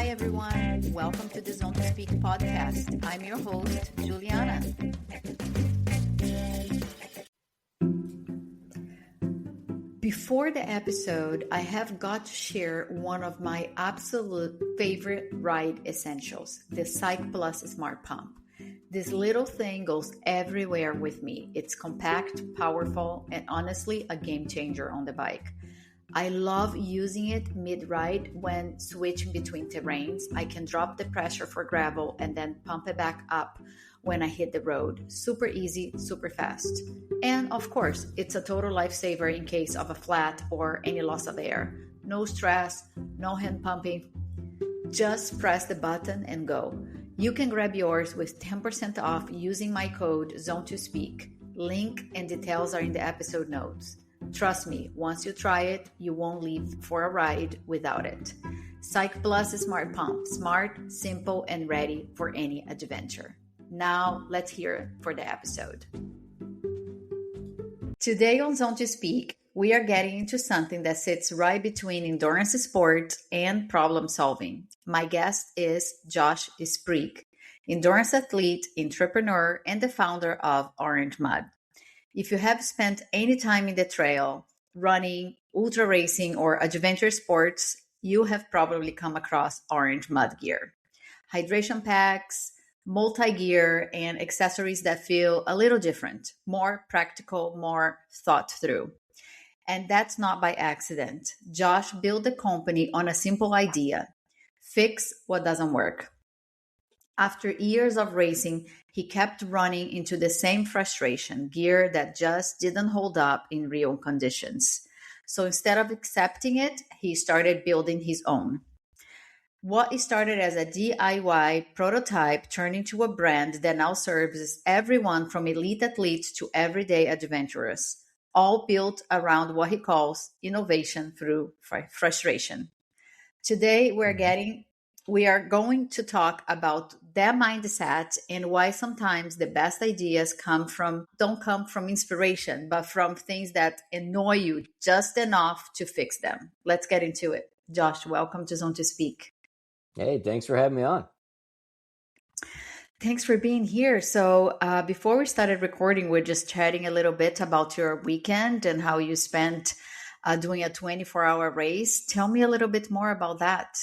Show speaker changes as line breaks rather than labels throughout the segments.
Hi, everyone. Welcome to the Zone to Speak podcast. I'm your host, Juliana. Before the episode, I have got to share one of my absolute favorite ride essentials, the Cyc Plus Smart Pump. This little thing goes everywhere with me. It's compact, powerful, and honestly a game changer on the bike. I love using it mid-ride when switching between terrains. I can drop the pressure for gravel and then pump it back up when I hit the road. Super easy, super fast. And of course, it's a total lifesaver in case of a flat or any loss of air. No stress, no hand pumping. Just press the button and go. You can grab yours with 10% off using my code ZONE2SPEAK. Link and details are in the episode notes. Trust me, once you try it, you won't leave for a ride without it. Cyc Plus Smart Pump. Smart, simple, and ready for any adventure. Now, let's hear it for the episode. Today on Zone to Speak, we are getting into something that sits right between endurance sport and problem solving. My guest is Josh Sprague, endurance athlete, entrepreneur, and the founder of Orange Mud. If you have spent any time in the trail, running, ultra racing, or adventure sports, you have probably come across Orange Mud gear. Hydration packs, multi-gear, and accessories that feel a little different, more practical, more thought through. And that's not by accident. Josh built the company on a simple idea: fix what doesn't work. After years of racing, he kept running into the same frustration, gear that just didn't hold up in real conditions. So instead of accepting it, he started building his own. What started as a DIY prototype turned into a brand that now serves everyone from elite athletes to everyday adventurers, all built around what he calls innovation through frustration. Today, we are going to talk about that mindset and why sometimes the best ideas don't come from inspiration, but from things that annoy you just enough to fix them. Let's get into it. Josh, welcome to Zone to Speak.
Hey, thanks for having me on.
Thanks for being here. So before we started recording, we're just chatting a little bit about your weekend and how you spent doing a 24-hour race. Tell me a little bit more about that.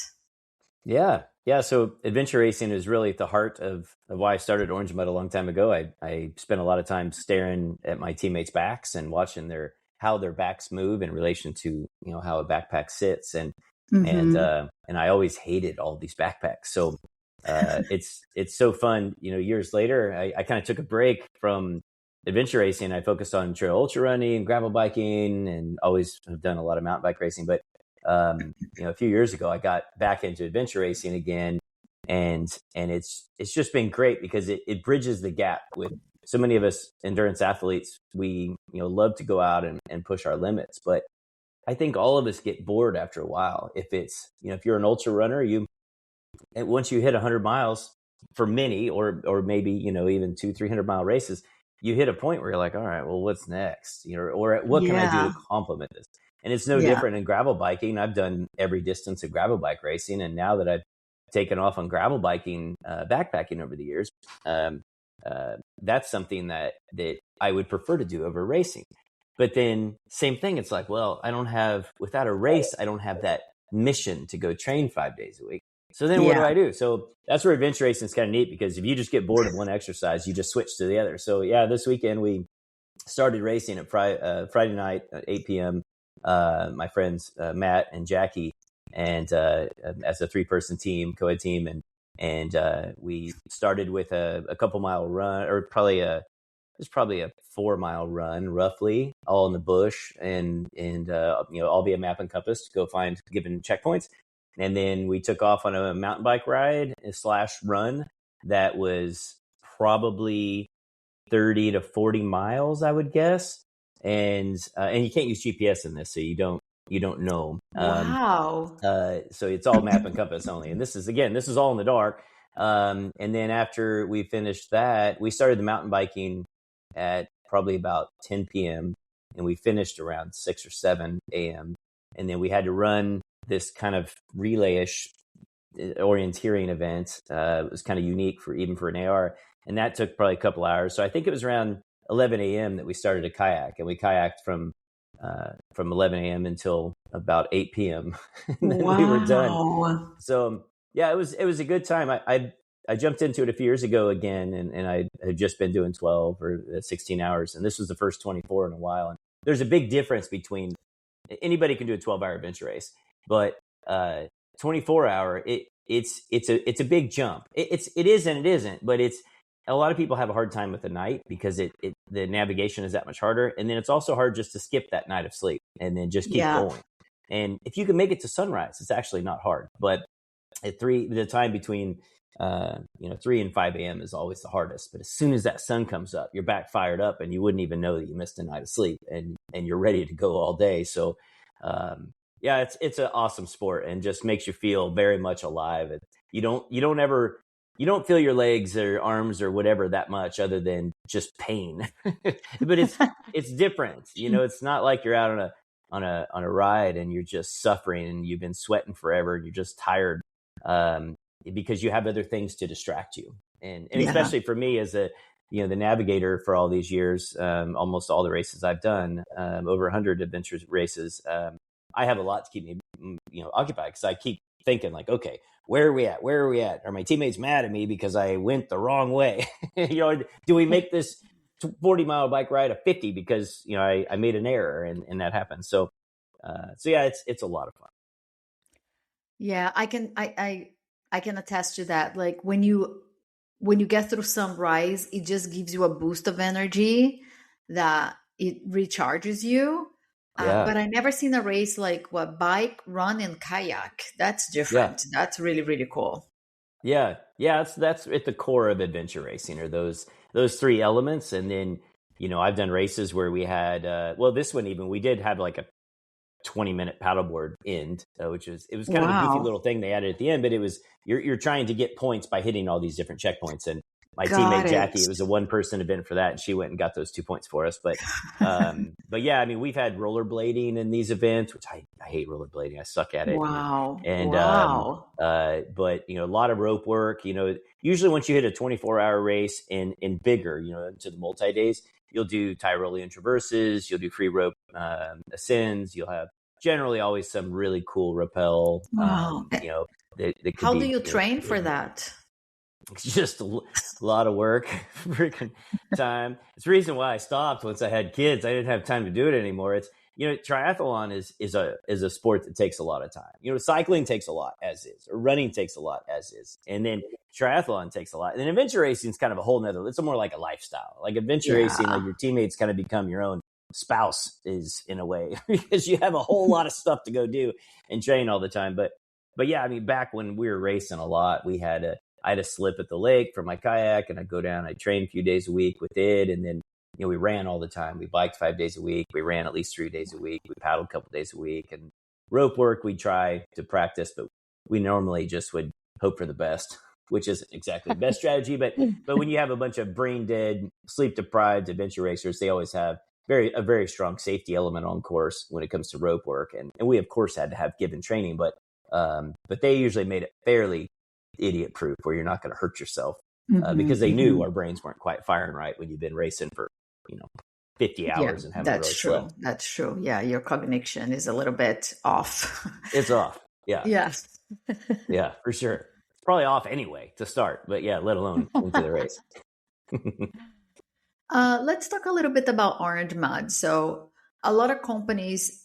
Yeah. So adventure racing is really at the heart of why I started Orange Mud a long time ago. I spent a lot of time staring at my teammates' backs and watching how their backs move in relation to how a backpack sits, and I always hated all these backpacks. So it's so fun. Years later, I kind of took a break from adventure racing. I focused on trail ultra running, gravel biking, and always have done a lot of mountain bike racing. But a few years ago, I got back into adventure racing again, and it's just been great because it bridges the gap with so many of us endurance athletes. We love to go out and push our limits, but I think all of us get bored after a while. If it's if you're an ultra runner, once you hit 100 miles for many, or maybe even 200-300 mile races, you hit a point where you're like, all right, well, what's next? Or what can I do to complement this? And it's no different in gravel biking. I've done every distance of gravel bike racing. And now that I've taken off on gravel biking, backpacking over the years, that's something that I would prefer to do over racing. But then same thing. It's like, well, without a race, I don't have that mission to go train 5 days a week. So then what do I do? So that's where adventure racing is kind of neat, because if you just get bored of one exercise, you just switch to the other. So this weekend we started racing at Friday night at 8 p.m. My friends Matt and Jackie, and as a 3-person team, co-ed team, and we started with a couple mile run, or probably a 4-mile run roughly, all in the bush, and all via map and compass to go find given checkpoints. And then we took off on a mountain bike ride / run that was probably 30 to 40 miles, I would guess. And you can't use GPS in this, so you don't know.
Wow.
So it's all map and compass only. And this is all in the dark. And then after we finished that, we started the mountain biking at probably about 10 p.m. and we finished around 6 or 7 a.m. And then we had to run this kind of relay-ish orienteering event. It was kind of unique for an AR, and that took probably a couple hours. So I think it was around 11 a.m. that we started a kayak, and we kayaked from 11 a.m. until about 8 p.m. and then we were done.
Wow.
So yeah, it was a good time. I jumped into it a few years ago again, and I had just been doing 12 or 16 hours, and this was the first 24 in a while. And there's a big difference between anybody can do a 12-hour adventure race, but 24-hour it's a big jump. It is and it isn't, but it's a lot of people have a hard time with the night because the navigation is that much harder, and then it's also hard just to skip that night of sleep and then just keep going. And if you can make it to sunrise, it's actually not hard. But at the time between 3 and 5 a.m. is always the hardest. But as soon as that sun comes up, you're back fired up, and you wouldn't even know that you missed a night of sleep, and you're ready to go all day. So yeah, it's an awesome sport, and just makes you feel very much alive. And you don't feel your legs or arms or whatever that much, other than just pain. But it's different. It's not like you're out on a ride and you're just suffering and you've been sweating forever and you're just tired, because you have other things to distract you. And especially for me as the navigator for all these years, almost all the races I've done, over 100 adventure races, I have a lot to keep me occupied, because I keep thinking like, okay, where are we at? Are my teammates mad at me because I went the wrong way? Do we make this 40-mile bike ride a 50 because I made an error and that happens. So yeah, it's a lot of fun.
Yeah, I can attest to that. Like when you get through sunrise, it just gives you a boost of energy that it recharges you. But I never seen a race like bike, run, and kayak. That's different. Yeah. That's really, really cool.
Yeah. That's at the core of adventure racing, are those three elements. And then I've done races where we had this one, even we did have like a 20-minute paddleboard end, which was kind of a goofy little thing they added at the end. But it was you're trying to get points by hitting all these different checkpoints. And my teammate Jackie, it was a one-person event for that, and she went and got those 2 points for us. But yeah, I mean, we've had rollerblading in these events, which I hate rollerblading. I suck at it.
Wow.
But a lot of rope work. Usually once you hit a 24-hour race and bigger, into the multi-days, you'll do Tyrolean traverses, you'll do free rope ascends, you'll have generally always some really cool rappel.
Wow. How do you train for that?
It's just a lot of work, freaking time. It's the reason why I stopped once I had kids. I didn't have time to do it anymore. It's triathlon is a sport that takes a lot of time. Cycling takes a lot as is, or running takes a lot as is, and then triathlon takes a lot. And then adventure racing is kind of a whole nother. It's more like a lifestyle. Like adventure racing, like your teammates kind of become your own spouse, is in a way, because you have a whole lot of stuff to go do and train all the time. But yeah, I mean, back when we were racing a lot, I had a slip at the lake for my kayak, and I'd go down, I'd train a few days a week with it. And then, we ran all the time. We biked 5 days a week. We ran at least 3 days a week. We paddled a couple days a week, and rope work, we'd try to practice, but we normally just would hope for the best, which isn't exactly the best strategy. But when you have a bunch of brain dead, sleep deprived adventure racers, they always have a very strong safety element on course when it comes to rope work. And we of course had to have given training, but they usually made it fairly idiot proof, where you're not going to hurt yourself, because they knew our brains weren't quite firing right when you've been racing for 50 hours and haven't really slept.
That's true. Yeah, your cognition is a little bit off.
It's off. Yeah.
Yes.
Yeah, for sure. It's probably off anyway to start, but yeah, let alone into the race.
Let's talk a little bit about Orange Mud. So a lot of companies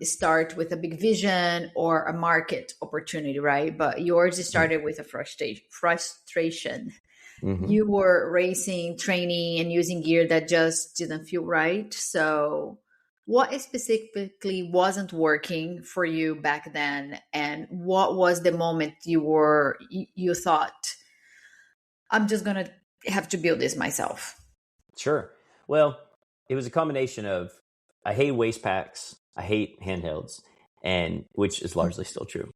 start with a big vision or a market opportunity, right? But yours started with a frustration. Mm-hmm. You were racing, training, and using gear that just didn't feel right. So what specifically wasn't working for you back then? And what was the moment you thought, I'm just going to have to build this myself?
Sure. Well, it was a combination of, I hate waist packs, I hate handhelds, and which is largely still true.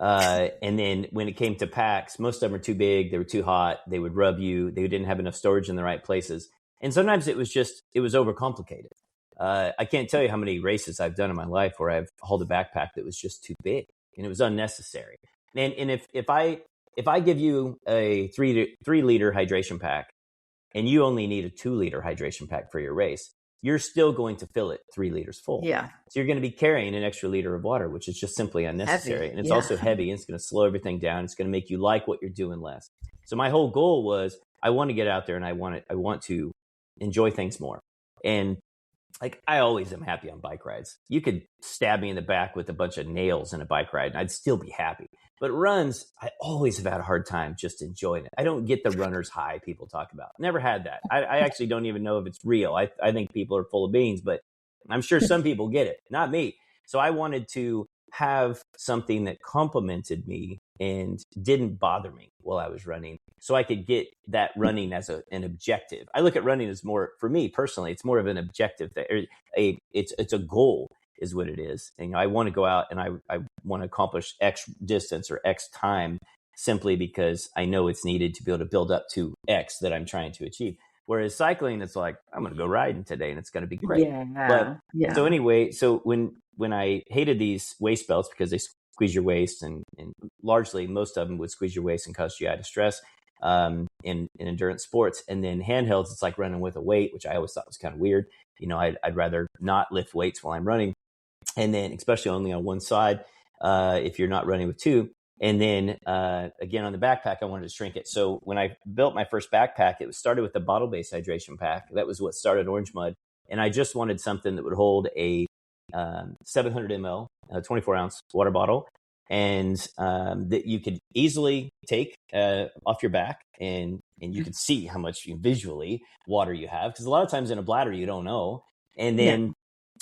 And then when it came to packs, most of them were too big, they were too hot, they would rub you, they didn't have enough storage in the right places. And sometimes it was overcomplicated. I can't tell you how many races I've done in my life where I've hauled a backpack that was just too big and it was unnecessary. And if I give you a 3 liter hydration pack and you only need a 2 liter hydration pack for your race, you're still going to fill it 3 liters full.
Yeah.
So you're going to be carrying an extra liter of water, which is just simply unnecessary.
Heavy.
And it's
Yeah.
also heavy. And it's going to slow everything down. It's going to make you like what you're doing less. So my whole goal was I want to get out there and I want to enjoy things more. And like, I always am happy on bike rides. You could stab me in the back with a bunch of nails in a bike ride and I'd still be happy. But runs, I always have had a hard time just enjoying it. I don't get the runner's high people talk about. Never had that. I actually don't even know if it's real. I think people are full of beans, but I'm sure some people get it, not me. So I wanted to have something that complemented me and didn't bother me while I was running, so I could get that running as an objective. I look at running as more, for me personally, it's more of an objective thing. It's a goal is what it is. And I want to go out and I want to accomplish X distance or X time simply because I know it's needed to be able to build up to X that I'm trying to achieve. Whereas cycling, it's like, I'm going to go riding today and it's going to be great.
Yeah.
So anyway, so when I hated these waist belts because they squeeze your waist and largely most of them would squeeze your waist and cause GI distress in endurance sports. And then handhelds, it's like running with a weight, which I always thought was kind of weird. I'd rather not lift weights while I'm running. And then especially only on one side, if you're not running with two. And then again, on the backpack, I wanted to shrink it. So when I built my first backpack, it was started with the bottle-based hydration pack. That was what started Orange Mud. And I just wanted something that would hold a 700 ml, 24-ounce water bottle, and that you could easily take off your back, and you could see how much visually water you have. Because a lot of times in a bladder, you don't know. And then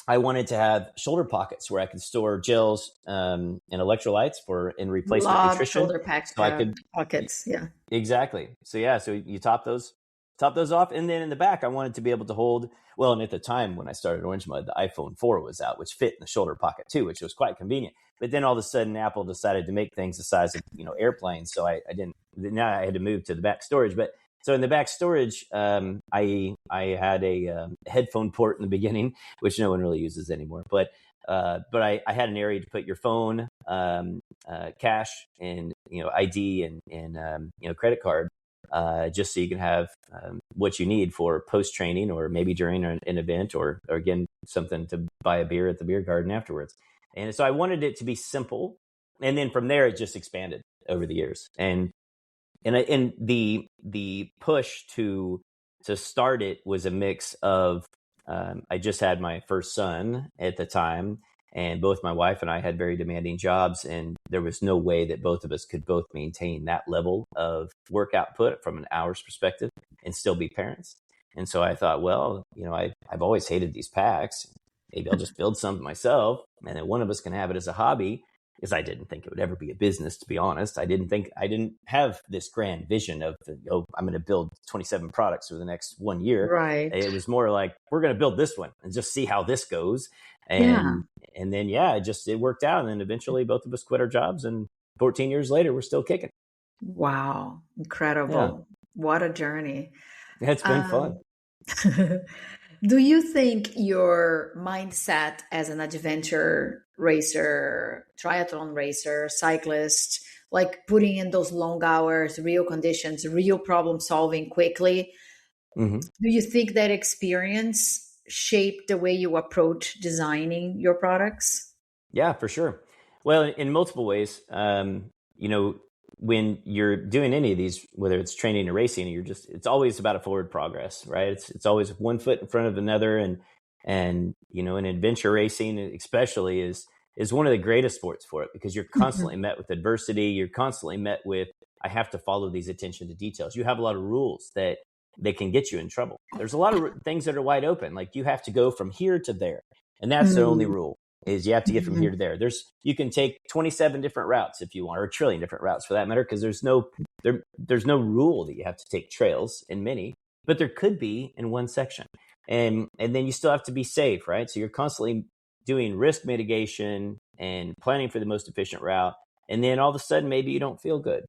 I wanted to have shoulder pockets where I could store gels and electrolytes in replacement nutrition.
Shoulder packs,
so I could
pockets. Yeah,
exactly. So you top those off, and then in the back, I wanted to be able to hold. Well, and at the time when I started Orange Mud, the iPhone 4 was out, which fit in the shoulder pocket too, which was quite convenient. But then all of a sudden, Apple decided to make things the size of airplanes, so I didn't. Now I had to move to the back storage, but. So in the back storage, I had a headphone port in the beginning, which no one really uses anymore. But I had an area to put your phone, cash, and ID and credit card, just so you can have what you need for post training or maybe during an event or again something to buy a beer at the beer garden afterwards. And so I wanted it to be simple, and then from there it just expanded over the years. And the push to start it was a mix of I just had my first son at the time, and both my wife and I had very demanding jobs, and there was no way that both of us could both maintain that level of work output from an hour's perspective and still be parents. And so I thought, well, I've always hated these packs. Maybe I'll just build some myself, and then one of us can have it as a hobby. Because I didn't think it would ever be a business, to be honest. I didn't have this grand vision of I'm going to build 27 products for the next 1 year.
Right.
It was more like, we're going to build this one and just see how this goes. And then it worked out. And then eventually both of us quit our jobs, and 14 years later, we're still kicking.
Wow, incredible! Yeah. What a journey!
It's been fun.
Do you think your mindset as an adventure racer, triathlon racer, cyclist, like putting in those long hours, real conditions, real problem solving quickly, do you think that experience shaped the way you approach designing your products?
Yeah, for sure. Well, in multiple ways. When you're doing any of these, whether it's training or racing, it's always about a forward progress, right? It's always one foot in front of another. And in adventure racing, especially is one of the greatest sports for it, because you're constantly met with adversity. You're constantly met with, I have to follow these attention to details. You have a lot of rules that they can get you in trouble. There's a lot of things that are wide open. Like you have to go from here to there. And that's the only rule. Is you have to get from here to there. You can take 27 different routes if you want, or a trillion different routes for that matter, because there's no rule that you have to take trails in many, but there could be in one section. And then you still have to be safe, right? So you're constantly doing risk mitigation and planning for the most efficient route. And then all of a sudden, maybe you don't feel good.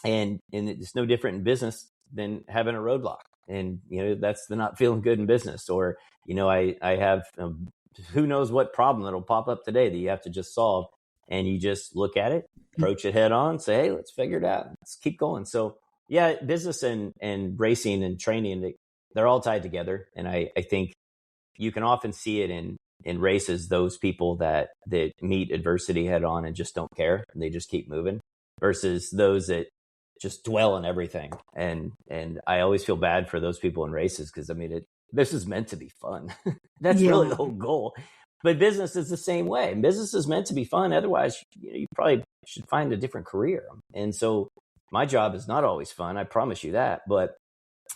And it's no different in business than having a roadblock. And, that's the not feeling good in business. Or, I have who knows what problem that'll pop up today that you have to just solve. and you just look at it, approach it head on, say, hey, let's figure it out. Let's keep going. So yeah, business and racing and training, they're all tied together. And I think you can often see it in races, those people that meet adversity head on and just don't care. And they just keep moving versus those that just dwell on everything. And I always feel bad for those people in races because, I mean, this is meant to be fun. That's really the whole goal. But business is the same way. Business is meant to be fun. Otherwise, you probably should find a different career. And so my job is not always fun. I promise you that. But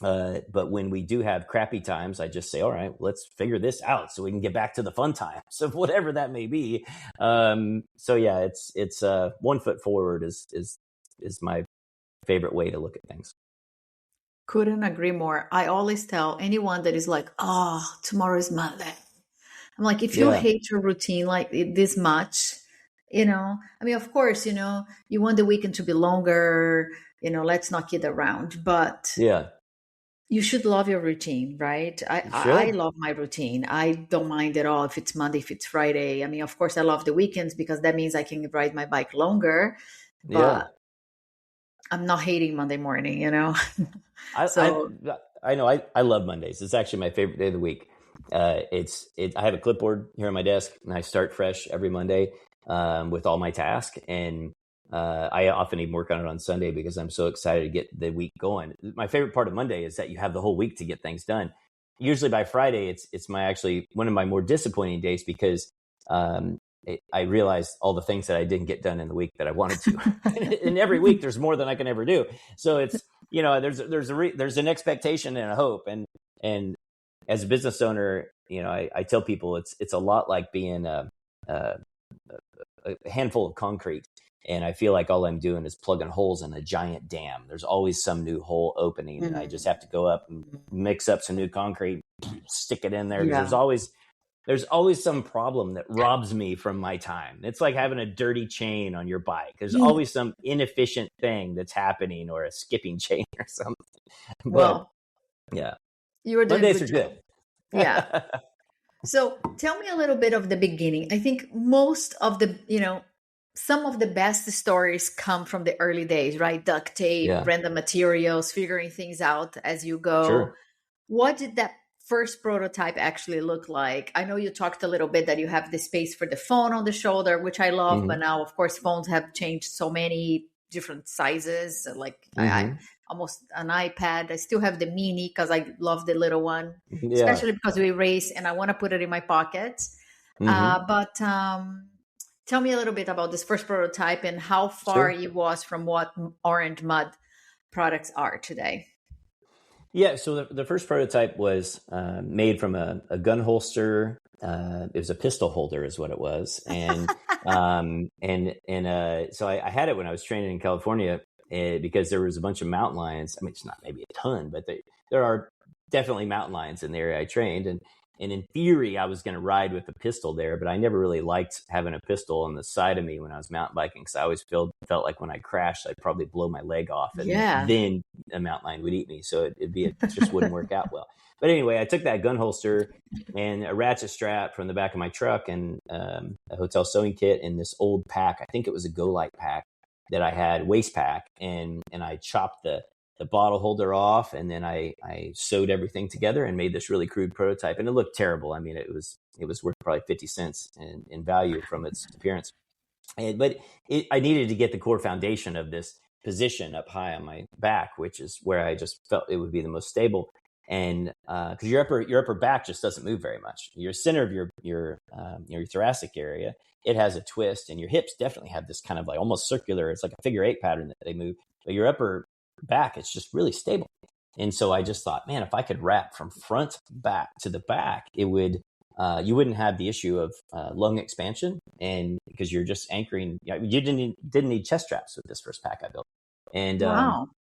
when we do have crappy times, I just say, all right, let's figure this out so we can get back to the fun times of whatever that may be. So yeah, it's 1 foot forward is my favorite way to look at things.
Couldn't agree more. I always tell anyone that is like, oh, tomorrow is Monday. I'm like, if you hate your routine like this much, I mean, of course, you want the weekend to be longer, let's not kid around, but you should love your routine, right? I love my routine. I don't mind at all if it's Monday, if it's Friday. I mean, of course, I love the weekends because that means I can ride my bike longer, but I'm not hating Monday morning,
I know I love Mondays. It's actually my favorite day of the week. I have a clipboard here on my desk and I start fresh every Monday with all my tasks. And I often even work on it on Sunday because I'm so excited to get the week going. My favorite part of Monday is that you have the whole week to get things done. Usually by Friday, it's one of my more disappointing days because I realized all the things that I didn't get done in the week that I wanted to. And every week there's more than I can ever do. So it's, there's an expectation and a hope. And as a business owner, I tell people it's a lot like being a handful of concrete. And I feel like all I'm doing is plugging holes in a giant dam. There's always some new hole opening. And I just have to go up and mix up some new concrete, stick it in there. There's always some problem that robs me from my time. It's like having a dirty chain on your bike. There's always some inefficient thing that's happening or a skipping chain or something. But yeah.
You were doing
Mondays are good.
Yeah. So tell me a little bit of the beginning. I think most of the, some of the best stories come from the early days, right? Duct tape, random materials, figuring things out as you go.
Sure.
What did that first prototype actually look like? I know you talked a little bit that you have the space for the phone on the shoulder, which I love, but now of course phones have changed so many different sizes. Like I almost an iPad. I still have the mini because I love the little one, especially because we race and I want to put it in my pocket. But tell me a little bit about this first prototype and how far it was from what Orange Mud products are today.
Yeah, so the first prototype was made from a gun holster. It was a pistol holder, is what it was, and so I had it when I was training in California because there was a bunch of mountain lions. I mean, it's not maybe a ton, but there are definitely mountain lions in the area I trained, and in theory, I was going to ride with a pistol there, but I never really liked having a pistol on the side of me when I was mountain biking because I always felt like when I crashed, I'd probably blow my leg off, and then a mountain lion would eat me. So it just wouldn't work out well. But anyway, I took that gun holster and a ratchet strap from the back of my truck and a hotel sewing kit and this old pack. I think it was a Go Light pack that I had, waist pack, and I chopped the bottle holder off, and then I sewed everything together and made this really crude prototype, and it looked terrible. I mean, it was worth probably 50 cents in value from its appearance. But I needed to get the core foundation of this position up high on my back, which is where I just felt it would be the most stable. And because your upper back just doesn't move very much. Your center of your thoracic area, it has a twist, and your hips definitely have this kind of like almost circular. It's like a figure 8 pattern that they move, but your upper back, it's just really stable. And so I just thought, man, if I could wrap from front back to the back, it would you wouldn't have the issue of lung expansion, and because you're just anchoring. You didn't need chest straps with this first pack I built. And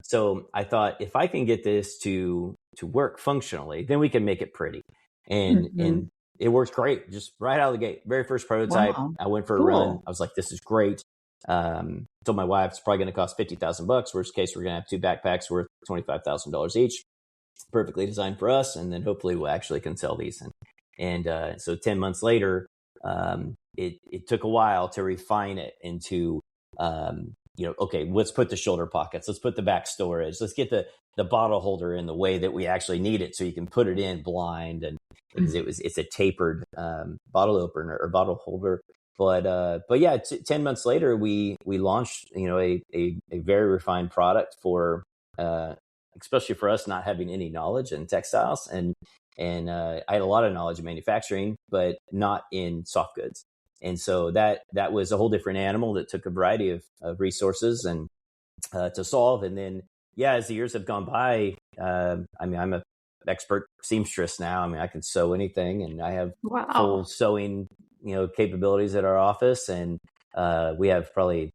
so I thought, if I can get this to work functionally, then we can make it pretty. And it worked great, just right out of the gate. Very first prototype, I went for a run. I was like, this is great. Told my wife it's probably going to cost $50,000. Worst case, we're going to have 2 backpacks worth $25,000 each, perfectly designed for us, and then hopefully we can sell these. And so 10 months later, it took a while to refine it into, okay, let's put the shoulder pockets, let's put the back storage, let's get the bottle holder in the way that we actually need it so you can put it in blind. And because it's a tapered bottle opener or bottle holder. But yeah, 10 months later, we launched, a very refined product for, especially for us not having any knowledge in textiles. And I had a lot of knowledge in manufacturing, but not in soft goods. And so that was a whole different animal that took a variety of resources and to solve. And then, yeah, as the years have gone by, I'm an expert seamstress now. I can sew anything, and I have full sewing, capabilities at our office. And we have probably,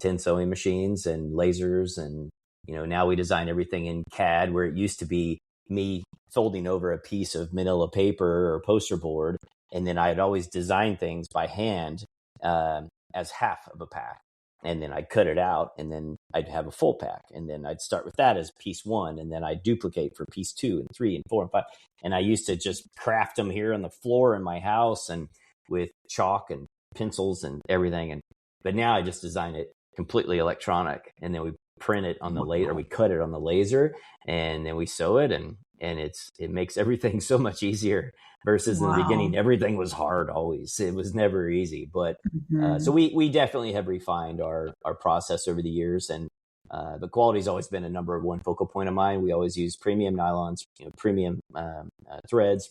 10 sewing machines and lasers. And, now we design everything in CAD, where it used to be me folding over a piece of manila paper or poster board. And then I'd always design things by hand as half of a pack. And then I'd cut it out, and then I'd have a full pack. And then I'd start with that as piece 1. And then I'd duplicate for piece 2 and 3 and 4 and 5. And I used to just craft them here on the floor in my house and with chalk and pencils and everything. But now I just design it completely electronic. And then we print it on the laser, or we cut it on the laser, and then we sew it. And it makes everything so much easier versus in the beginning, everything was hard always. It was never easy. But so we definitely have refined our process over the years. And the quality's always been a number one focal point of mine. We always use premium nylons, premium threads,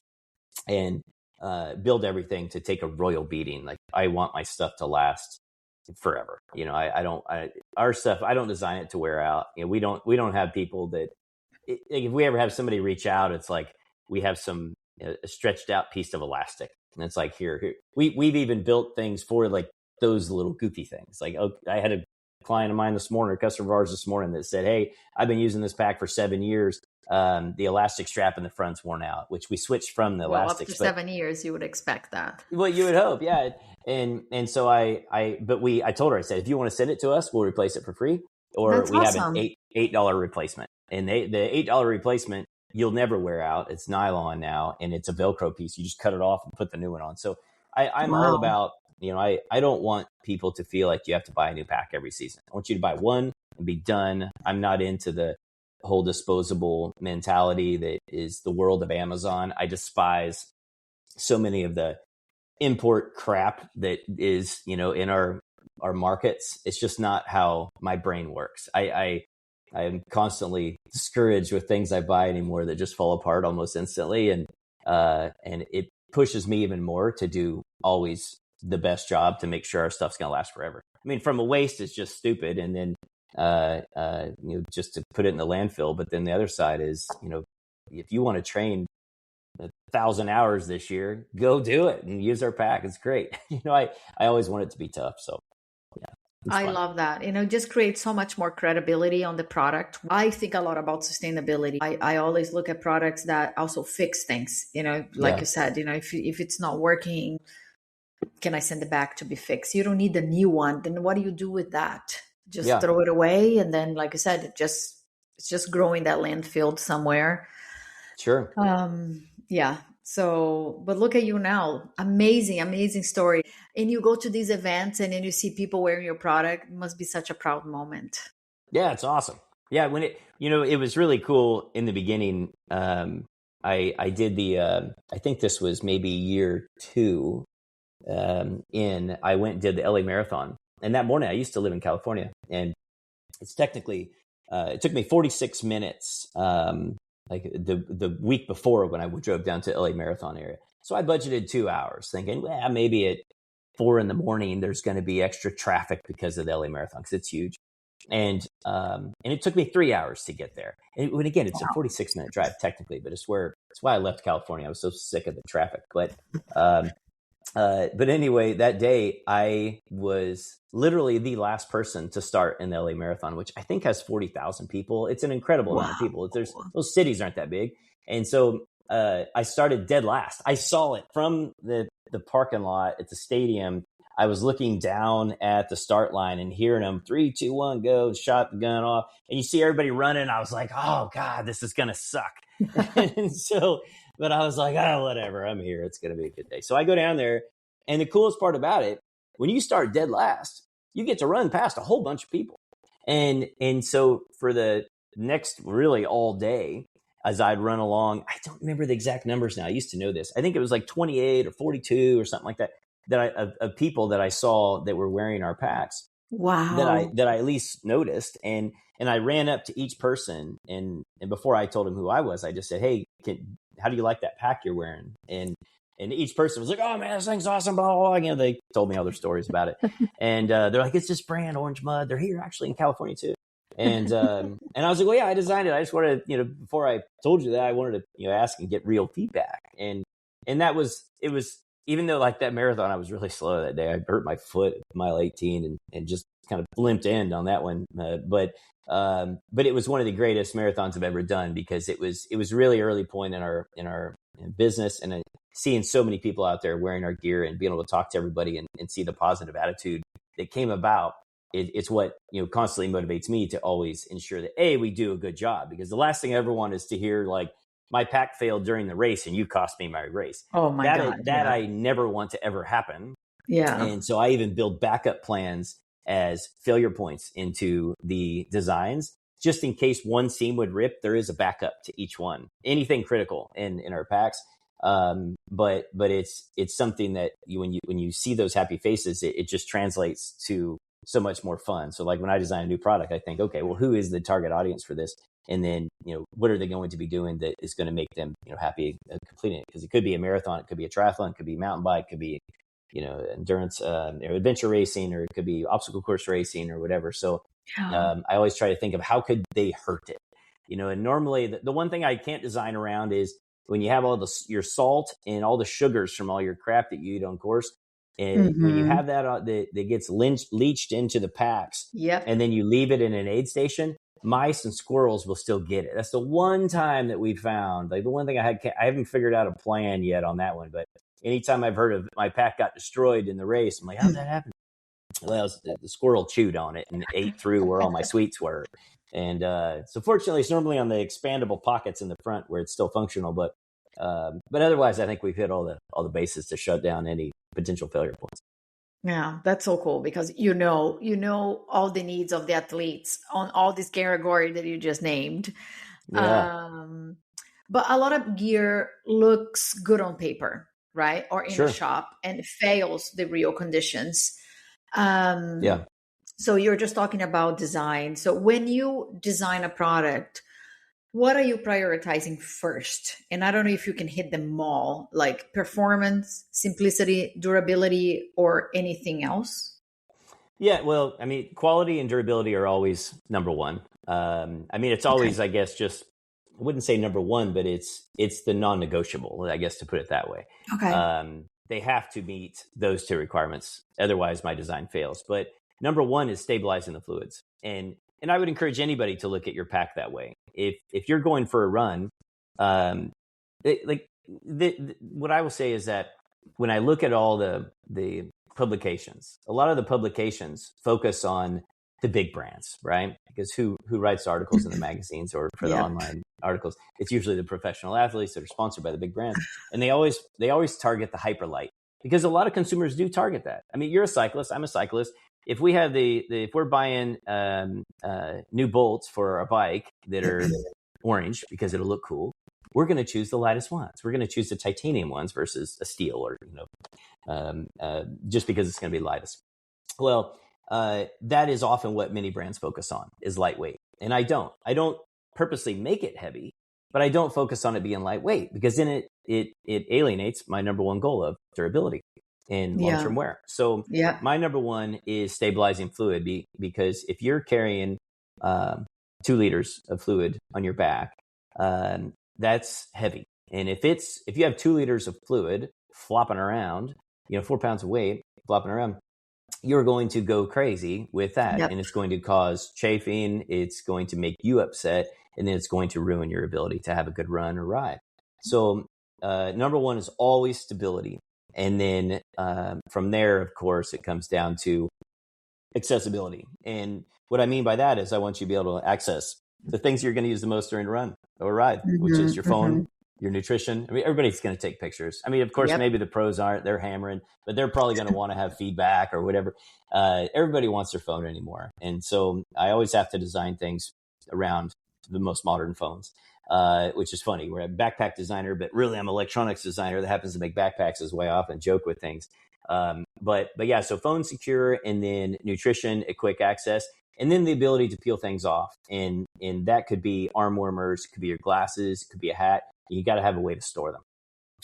and build everything to take a royal beating. Like, I want my stuff to last forever. Our stuff, I don't design it to wear out. We don't have people that, if we ever have somebody reach out, it's like we have some a stretched out piece of elastic, and it's like, here. We've even built things for like those little goofy things. Like, I had a client of mine this morning, a customer of ours this morning, that said, "Hey, I've been using this pack for 7 years. The elastic strap in the front's worn out," which we switched from the elastic.
After 7 years, you would expect that.
Well, you would hope, yeah. And so I told her, I said, if you want to send it to us, we'll replace it for free, or
That's
we
awesome.
have an $8 replacement. And the $8 replacement, you'll never wear out. It's nylon now, and it's a Velcro piece. You just cut it off and put the new one on. So I'm all about, I don't want people to feel like you have to buy a new pack every season. I want you to buy one and be done. I'm not into the whole disposable mentality that is the world of Amazon. I despise so many of the import crap that is, in our markets. It's just not how my brain works. I am constantly discouraged with things I buy anymore that just fall apart almost instantly. And it pushes me even more to do always the best job to make sure our stuff's going to last forever. From a waste, it's just stupid. And then, just to put it in the landfill. But then the other side is, if you want to train 1,000 hours this year, go do it and use our pack. It's great. I always want it to be tough. So yeah.
I love that. It just creates so much more credibility on the product. I think a lot about sustainability. I always look at products that also fix things, like you said, if it's not working, can I send it back to be fixed? You don't need a new one. Then what do you do with that? Just throw it away. And then, like I said, it's just growing that landfill somewhere.
Sure.
Yeah. So, but look at you now. Amazing story. And you go to these events and then you see people wearing your product. It must be such a proud moment.
Yeah, it's awesome. Yeah. When it was really cool in the beginning. I did I think this was maybe year 2 I went and did the LA Marathon. And that morning I used to live in California, and it's technically, it took me 46 minutes, like the week before when I drove down to LA Marathon area. So I budgeted 2 hours thinking, well, maybe at 4 a.m, there's going to be extra traffic because of the LA Marathon, because it's huge. And it took me 3 hours to get there. And again, it's a 46-minute drive technically, but it's why I left California. I was so sick of the traffic. But anyway, that day I was literally the last person to start in the LA Marathon, which I think has 40,000 people. It's an incredible amount of people. Those cities aren't that big. And so I started dead last. I saw it from the parking lot at the stadium. I was looking down at the start line and hearing them 3, 2, 1, go, shot the gun off. And you see everybody running. I was like, oh God, this is going to suck. And so, but I was like, oh, whatever, I'm here. It's going to be a good day. So I go down there And the coolest part about it, when you start dead last, you get to run past a whole bunch of people. And so for the next really all day, as I'd run along, I don't remember the exact numbers now. I used to know this. I think it was like 28 or 42 or something like that, of people that I saw that were wearing our packs.
Wow.
That I at least noticed. And I ran up to each person, and before I told him who I was, I just said, "Hey, how do you like that pack you're wearing?" And each person was like, "Oh man, this thing's awesome!" Blah blah blah. You know, they told me all their stories about it, and they're like, "It's this brand, Orange Mud. They're here actually in California too." And I was like, "Well, yeah, I designed it. I just wanted to, before I told you that, I wanted to, ask and get real feedback." And it was, even though like that marathon, I was really slow that day. I hurt my foot at mile 18 and just kind of limped end on that one. But it was one of the greatest marathons I've ever done, because it was really early point in our business, and seeing so many people out there wearing our gear and being able to talk to everybody and see the positive attitude that came about. It's what, constantly motivates me to always ensure that we do a good job, because the last thing I ever want is to hear like, my pack failed during the race and you cost me my race.
Oh my God.
That I never want to ever happen.
Yeah.
And so I even build backup plans as failure points into the designs, just in case one seam would rip. There is a backup to each one, anything critical in our packs. But it's something that when you see those happy faces, it just translates to so much more fun. So like when I design a new product, I think, okay, well, who is the target audience for this? And then, what are they going to be doing that is going to make them, happy completing it? Because it could be a marathon, it could be a triathlon, it could be mountain bike, it could be, endurance, adventure racing, or it could be obstacle course racing or whatever. So I always try to think of how could they hurt it, and normally the one thing I can't design around is when you have all your salt and all the sugars from all your crap that you eat on course. And when you have that gets leached into the packs,
Yep.
and then you leave it in an aid station, mice and squirrels will still get it. That's the one time that we found, like the one thing I haven't figured out a plan yet on that one. But anytime I've heard of my pack got destroyed in the race, I'm like, how'd that happen? Well, the squirrel chewed on it and ate through where all my sweets were. And so fortunately, it's normally on the expandable pockets in the front where it's still functional. But otherwise, I think we've hit all the bases to shut down any potential failure points.
Yeah, that's so cool, because you know all the needs of the athletes on all this category that you just named.
Yeah.
But a lot of gear looks good on paper, right? Or in
Sure.
a shop, and fails the real conditions.
Yeah.
So you're just talking about design. So when you design a product, what are you prioritizing first? And I don't know if you can hit them all, like performance, simplicity, durability, or anything else.
Yeah, well, I mean, quality and durability are always number one. It's always, I guess, just, I wouldn't say number one, but it's the non-negotiable, I guess, to put it that way.
Okay.
They have to meet those two requirements. Otherwise, my design fails. But number one is stabilizing the fluids. And I would encourage anybody to look at your pack that way. If you're going for a run, what I will say is that when I look at all the publications, a lot of the publications focus on the big brands, right? Because who writes articles in the magazines or for the online articles? It's usually the professional athletes that are sponsored by the big brands, and they always target the hyperlight, because a lot of consumers do target that. I mean, you're a cyclist, I'm a cyclist. If we have if we're buying new bolts for our bike that are orange because it'll look cool, we're going to choose the lightest ones. We're going to choose the titanium ones versus a steel, or just because it's going to be lightest. Well, that is often what many brands focus on, is lightweight. And I don't purposely make it heavy, but I don't focus on it being lightweight, because then it alienates my number one goal of durability and long-term wear. So my number one is stabilizing fluid, because if you're carrying 2 liters of fluid on your back, that's heavy. And if you have 2 liters of fluid flopping around, 4 pounds of weight flopping around, you're going to go crazy with that. And it's going to cause chafing. It's going to make you upset. And then it's going to ruin your ability to have a good run or ride. So number one is always stability. And then from there, of course, it comes down to accessibility. And what I mean by that is I want you to be able to access the things you're going to use the most during a run or ride, which is your phone, your nutrition. I mean, everybody's going to take pictures. I mean, of course,
Yep.
maybe the pros aren't, they're hammering, but they're probably going to want to have feedback or whatever. Everybody wants their phone anymore. And so I always have to design things around the most modern phones, which is funny. We're a backpack designer, but really I'm an electronics designer that happens to make backpacks as way off and joke with things. But yeah, so phone secure, and then nutrition at quick access, and then the ability to peel things off. And that could be arm warmers, could be your glasses, could be a hat. You got to have a way to store them.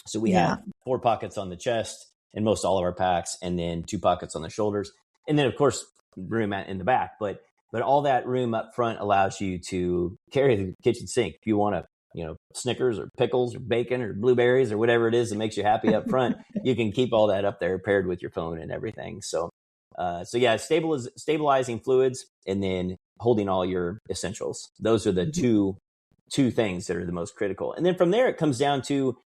So we
Yeah.
have 4 pockets on the chest in most all of our packs, and then 2 pockets on the shoulders. And then of course, room in the back, but all that room up front allows you to carry the kitchen sink. If you want to, Snickers or pickles or bacon or blueberries or whatever it is that makes you happy up front, you can keep all that up there paired with your phone and everything. So yeah, stabilizing fluids, and then holding all your essentials. Those are the two things that are the most critical. And then from there, it comes down to,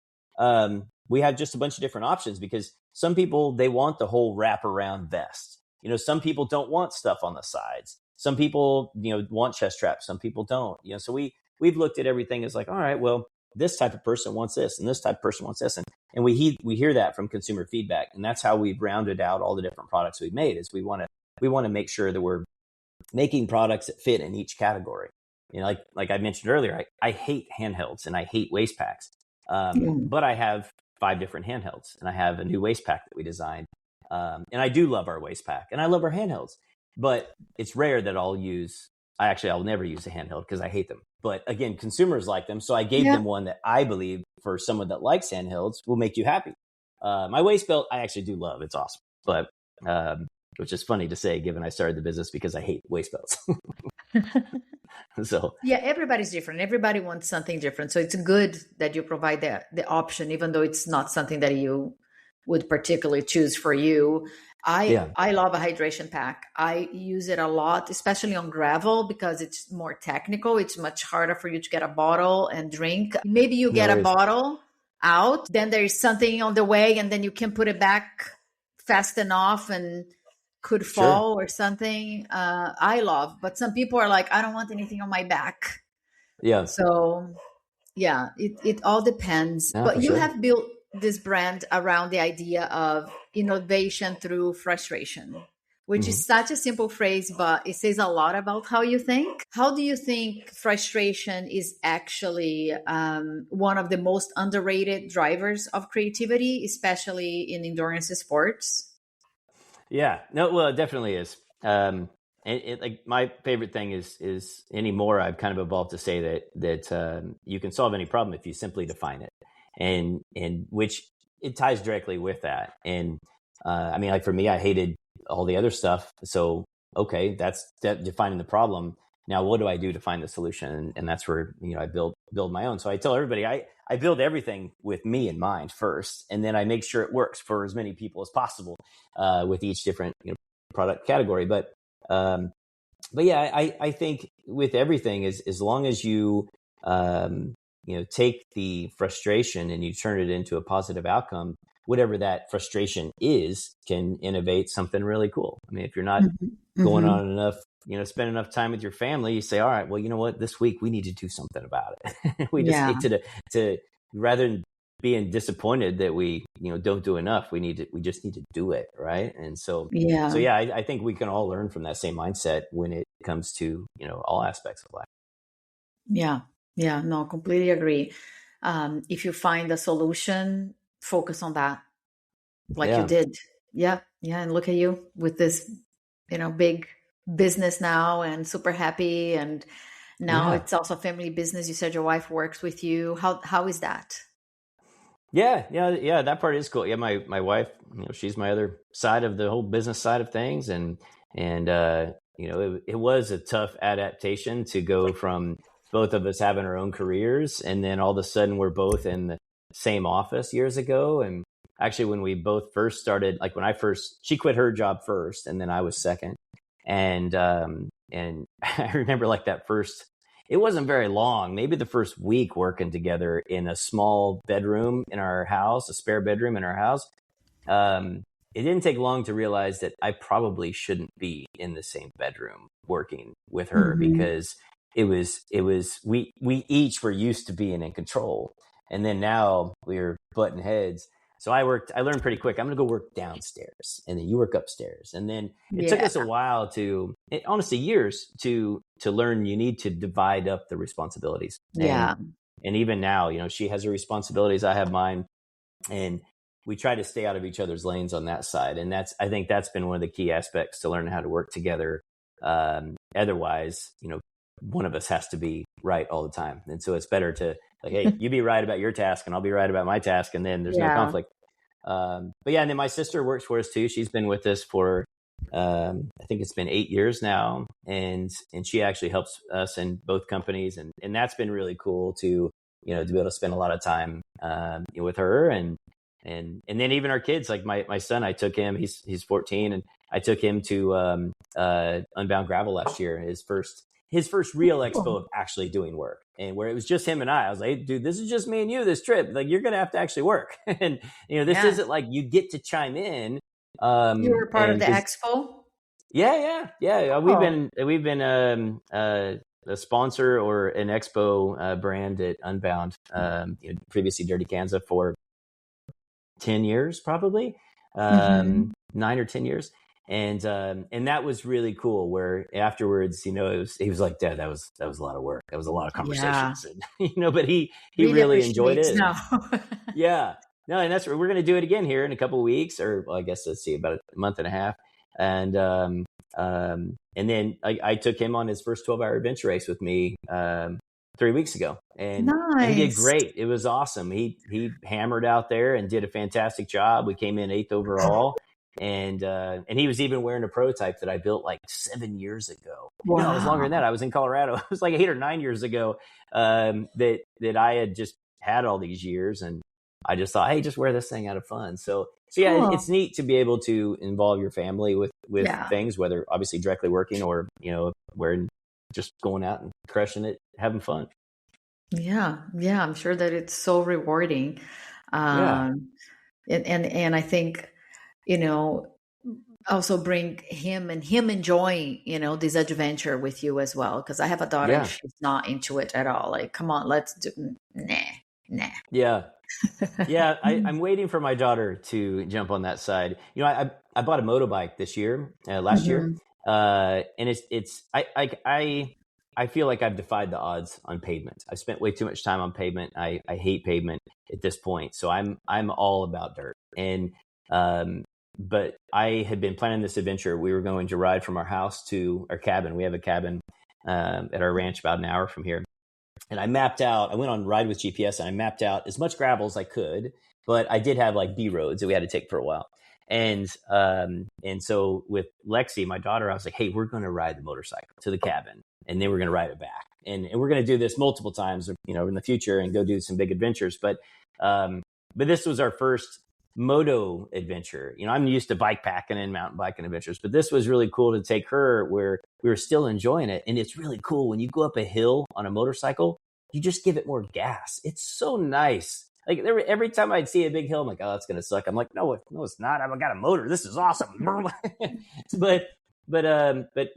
we have just a bunch of different options, because some people, they want the whole wraparound vest. Some people don't want stuff on the sides. Some people, want chest straps. Some people don't, so we've looked at everything as like, all right, well, this type of person wants this, and this type of person wants this. And we hear that from consumer feedback. And that's how we've rounded out all the different products we've made, is we want to make sure that we're making products that fit in each category. Like I mentioned earlier, I hate handhelds and I hate waist packs. But I have 5 different handhelds, and I have a new waist pack that we designed. And I do love our waist pack, and I love our handhelds, but it's rare that I'll never use a handheld because I hate them. But again, consumers like them. So I gave them one that I believe, for someone that likes handhelds, will make you happy. My waist belt, I actually do love. It's awesome. But, which is funny to say, given I started the business because I hate waist belts. So
yeah, everybody's different. Everybody wants something different. So it's good that you provide the option, even though it's not something that you would particularly choose for you. I love a hydration pack. I use it a lot, especially on gravel, because it's more technical. It's much harder for you to get a bottle and drink. Maybe you get a bottle out, then there's something on the way, and then you can put it back fast enough and could fall or something. I love, but some people are like, I don't want anything on my back.
Yeah.
So yeah, it all depends.
No,
but you
sure.
have built this brand around the idea of innovation through frustration, which is such a simple phrase, but it says a lot about how you think. How do you think frustration is actually one of the most underrated drivers of creativity, especially in endurance sports?
Yeah, no, well, it definitely is. Like my favorite thing is anymore, I've kind of evolved to say that you can solve any problem if you simply define it, and which it ties directly with that. And I mean, like for me, I hated all the other stuff. So okay, that's defining the problem. Now, what do I do to find the solution? And that's where I build my own. So I tell everybody, I build everything with me in mind first, and then I make sure it works for as many people as possible with each different product category. But yeah, I think with everything, is as long as you take the frustration and you turn it into a positive outcome, whatever that frustration is, can innovate something really cool. I mean, if you're not going on enough, spend enough time with your family, you say, all right, well, you know what, this week we need to do something about it. We just need to rather than being disappointed that we, don't do enough, we just need to do it. Right. And so yeah, I think we can all learn from that same mindset when it comes to, all aspects of life.
Yeah. Yeah. No, completely agree. If you find a solution, focus on that, like you did. Yeah. Yeah. And look at you with this, big business now, and super happy. And now it's also a family business. You said your wife works with you. How is that?
Yeah. That part is cool. Yeah. My wife, she's my other side of the whole business side of things. And it was a tough adaptation to go from both of us having our own careers, and then all of a sudden we're both in the same office years ago. And actually, when we both first started, like she quit her job first, and then I was second. And I remember like that first, it wasn't very long, maybe the first week working together in a small bedroom in our house, a spare bedroom in our house. It didn't take long to realize that I probably shouldn't be in the same bedroom working with her, because we each were used to being in control. And then now we're butting heads. So I learned pretty quick. I'm going to go work downstairs, and then you work upstairs. And then it took
Yeah.
us a while honestly, years to learn you need to divide up the responsibilities.
Yeah.
And even now, you know, she has her responsibilities, I have mine, and we try to stay out of each other's lanes on that side. And I think that's been one of the key aspects to learning how to work together. Otherwise, you know, one of us has to be right all the time. And so it's better to like, hey, you be right about your task and I'll be right about my task. And then there's no conflict. But yeah, and then my sister works for us too. She's been with us for, I think it's been 8 years now. And she actually helps us in both companies. And that's been really cool to, you know, to be able to spend a lot of time, with her and then even our kids, like my son, I took him, he's 14, and I took him to, Unbound Gravel last year, his first real expo of actually doing work, and where it was just him and I was like, hey, dude, this is just me and you this trip. Like, you're going to have to actually work. And, you know, this isn't like you get to chime in.
You were part of the expo?
Yeah. We've been a sponsor or an expo brand at Unbound, you know, previously Dirty Kansas, for 10 years, probably 9 or 10 years. And that was really cool, where afterwards, you know, he was like, Dad, that was a lot of work. That was a lot of conversations. And, you know, but he really enjoyed it.
Now.
Yeah, no. And we're going to do it again here in a couple of weeks, or well, I guess, let's see, about a month and a half. And then I took him on his first 12-hour adventure race with me, 3 weeks ago, and he did great. It was awesome. He hammered out there and did a fantastic job. We came in 8th overall, and he was even wearing a prototype that I built like 7 years ago. Wow. No, it was longer than that. I was in Colorado. It was like 8 or 9 years ago, that I had just had all these years, and I just thought, hey, just wear this thing out of fun. So yeah, cool. It's neat to be able to involve your family with things, whether obviously directly working or, you know, we're just going out and crushing it, having fun.
Yeah. I'm sure that it's so rewarding. And I think, you know, also bring him enjoying, you know, this adventure with you as well. Because I have a daughter, and she's not into it at all. Like, come on, let's do, nah. Yeah.
Yeah, I'm waiting for my daughter to jump on that side. You know, I bought a motorbike this year, last year, and I feel like I've defied the odds on pavement. I've spent way too much time on pavement. I hate pavement at this point, so I'm all about dirt. And but I had been planning this adventure. We were going to ride from our house to our cabin. We have a cabin at our ranch about an hour from here. And I went on Ride with GPS, and I mapped out as much gravel as I could, but I did have like B roads that we had to take for a while. And so with Lexi, my daughter, I was like, hey, we're going to ride the motorcycle to the cabin, and then we're going to ride it back. And we're going to do this multiple times, you know, in the future, and go do some big adventures. But this was our first moto adventure. You know, I'm used to bike packing and mountain biking adventures, but this was really cool to take her where we were still enjoying it. And it's really cool when you go up a hill on a motorcycle, you just give it more gas. It's so nice. Like every time I'd see a big hill, I'm like, oh, that's going to suck. I'm like, no, it's not. I've got a motor. This is awesome. But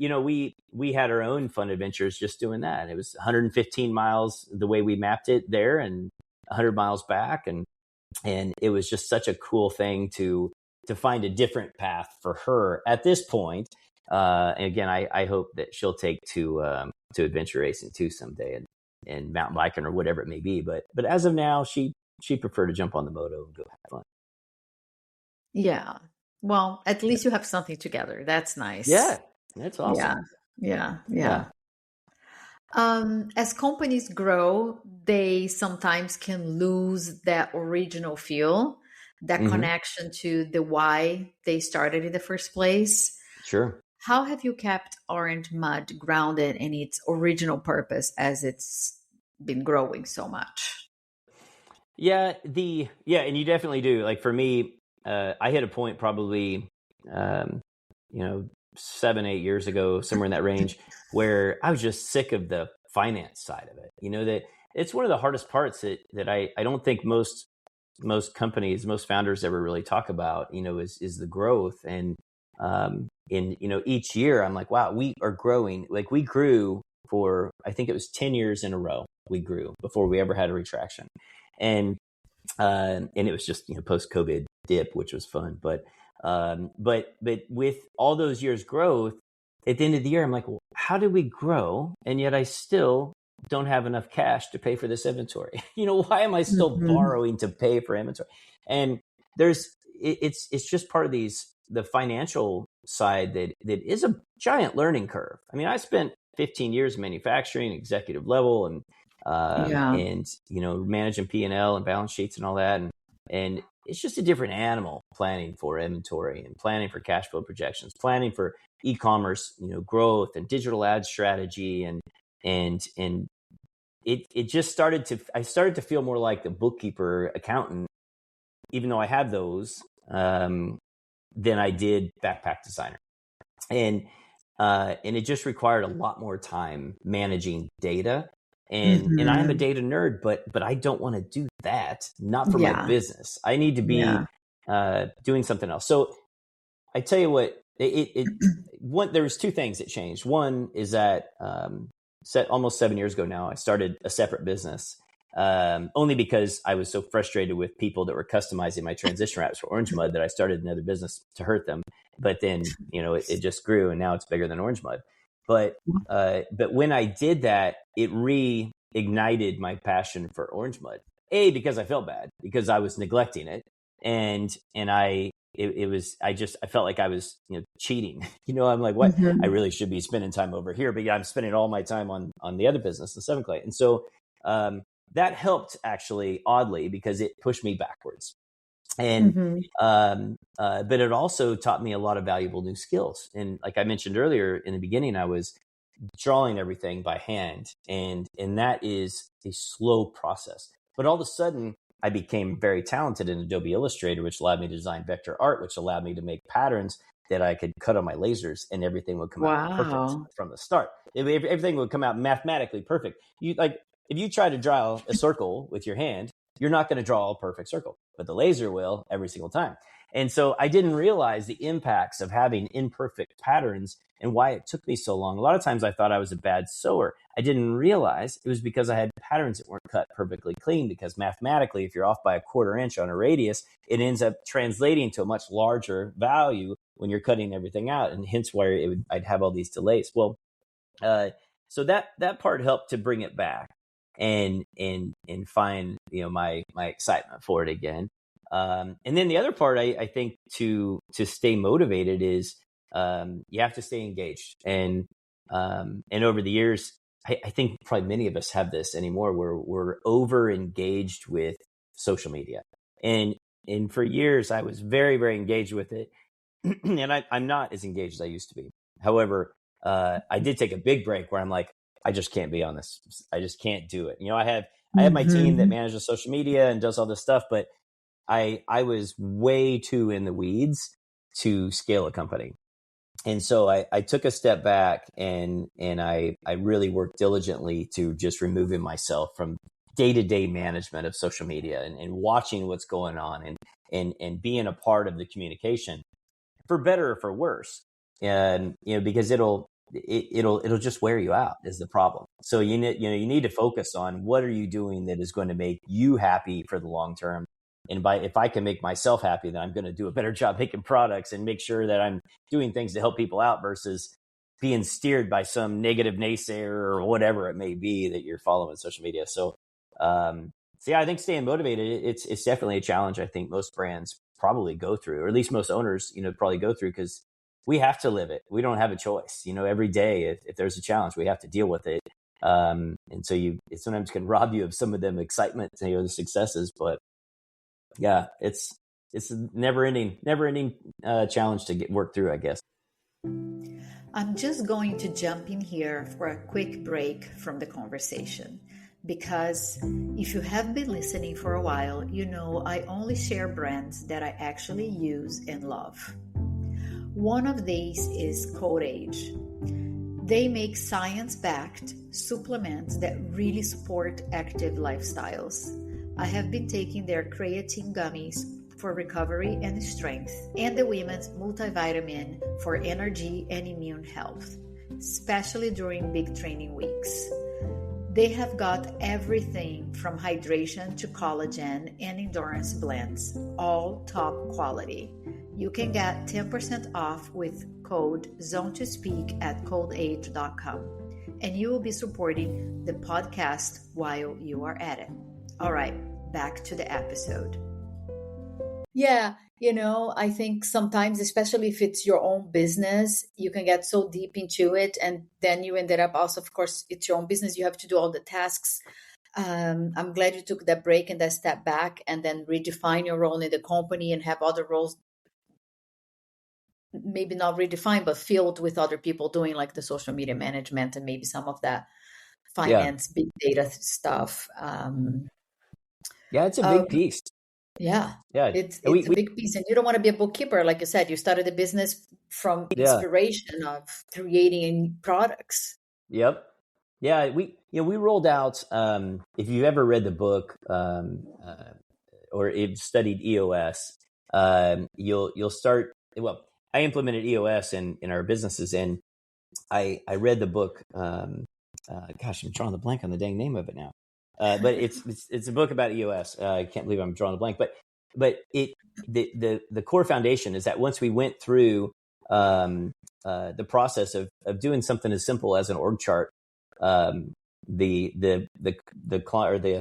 you know, we had our own fun adventures just doing that. It was 115 miles the way we mapped it there, and 100 miles back. And it was just such a cool thing to find a different path for her at this point. And again, I hope that she'll take to adventure racing too someday, and mountain biking or whatever it may be. But as of now, she preferred to jump on the moto and go have fun.
Yeah. Well, at least you have something together. That's nice.
Yeah, that's awesome.
Yeah. As companies grow, they sometimes can lose that original feel, that connection to the why they started in the first place.
Sure.
How have you kept Orange Mud grounded in its original purpose as it's been growing so much?
Yeah, and you definitely do. Like for me, I hit a point probably, 7-8 years ago, somewhere in that range, where I was just sick of the finance side of it. You know, that it's one of the hardest parts that I don't think most companies, most founders ever really talk about, you know, is the growth. And in, you know, each year I'm like, wow, we are growing. Like we grew for, I think it was 10 years in a row, we grew before we ever had a retraction. And it was just, post-COVID dip, which was fun. But with all those years growth, at the end of the year, I'm like, well, how did we grow? And yet I still don't have enough cash to pay for this inventory. Why am I still borrowing to pay for inventory? And it's just part of the financial side that is a giant learning curve. I mean, I spent 15 years in manufacturing, executive level, and managing P&L and balance sheets and all that. And it's just a different animal, planning for inventory and planning for cash flow projections, planning for e-commerce, growth and digital ad strategy. And it just I started to feel more like the bookkeeper accountant, even though I had those, than I did backpack designer. And it just required a lot more time managing data. And I'm a data nerd, but I don't want to do that. Not for my business. I need to be doing something else. So I tell you what, there was two things that changed. One is that almost 7 years ago now, I started a separate business. Only because I was so frustrated with people that were customizing my transition wraps for Orange Mud that I started another business to hurt them. But then, it just grew, and now it's bigger than Orange Mud. But when I did that, it reignited my passion for Orange Mud. Because I felt bad because I was neglecting it, and I felt like I was cheating. I'm like, what? I really should be spending time over here, but I'm spending all my time on the other business, the 7 Clay. And so that helped, actually, oddly, because it pushed me backwards. And but it also taught me a lot of valuable new skills. And like I mentioned earlier in the beginning, I was drawing everything by hand, and that is a slow process. But all of a sudden, I became very talented in Adobe Illustrator, which allowed me to design vector art, which allowed me to make patterns that I could cut on my lasers, and everything would come out perfect from the start. Everything would come out mathematically perfect. If you try to draw a circle with your hand, you're not going to draw a perfect circle, but the laser will every single time. And so I didn't realize the impacts of having imperfect patterns and why it took me so long. A lot of times I thought I was a bad sewer. I didn't realize it was because I had patterns that weren't cut perfectly clean, because mathematically, if you're off by a 1/4 inch on a radius, it ends up translating to a much larger value when you're cutting everything out. And hence why I'd have all these delays. Well, so that part helped to bring it back and find my excitement for it again. And then the other part, I think, to stay motivated is you have to stay engaged. And over the years, I think probably many of us have this anymore, where we're over engaged with social media. And for years, I was very, very engaged with it. And I'm not as engaged as I used to be. However, I did take a big break where I'm like, I just can't be on this. I just can't do it. I have my team that manages social media and does all this stuff, but I was way too in the weeds to scale a company. And so I took a step back, and I really worked diligently to just removing myself from day-to-day management of social media and watching what's going on and being a part of the communication, for better or for worse. And because it'll just wear you out is the problem. So you need to focus on what are you doing that is going to make you happy for the long term. And if I can make myself happy, then I'm going to do a better job making products and make sure that I'm doing things to help people out versus being steered by some negative naysayer or whatever it may be that you're following on social media. So yeah, I think staying motivated, it's definitely a challenge. I think most brands probably go through, or at least most owners, probably go through, because we have to live it. We don't have a choice. Every day, if there's a challenge, we have to deal with it. And so it sometimes can rob you of some of them excitement, the successes. But yeah, it's a never ending challenge to work through, I guess.
I'm just going to jump in here for a quick break from the conversation, because if you have been listening for a while, I only share brands that I actually use and love. One of these is Code Age. They make science-backed supplements that really support active lifestyles. I have been taking their creatine gummies for recovery and strength, and the women's multivitamin for energy and immune health, especially during big training weeks. They have got everything from hydration to collagen and endurance blends, all top quality. You can get 10% off with code ZONE2SPEAK at coldage.com, and you will be supporting the podcast while you are at it. All right, back to the episode. Yeah, I think sometimes, especially if it's your own business, you can get so deep into it, and then you ended up also, of course, it's your own business. You have to do all the tasks. I'm glad you took that break and that step back and then redefine your role in the company and have other roles, maybe not redefined, but filled with other people doing like the social media management and maybe some of that finance, big data stuff.
Yeah, it's a big piece.
Yeah,
Yeah.
it's a big piece, and you don't want to be a bookkeeper. Like you said, you started the business from inspiration of creating products.
Yep. Yeah, we rolled out. If you've ever read the book or if studied EOS, you'll start. Well, I implemented EOS in our businesses, and I read the book. Gosh, I'm drawing the blank on the dang name of it now. But it's a book about EOS. I can't believe I'm drawing a blank, but the core foundation is that once we went through the process of doing something as simple as an org chart, the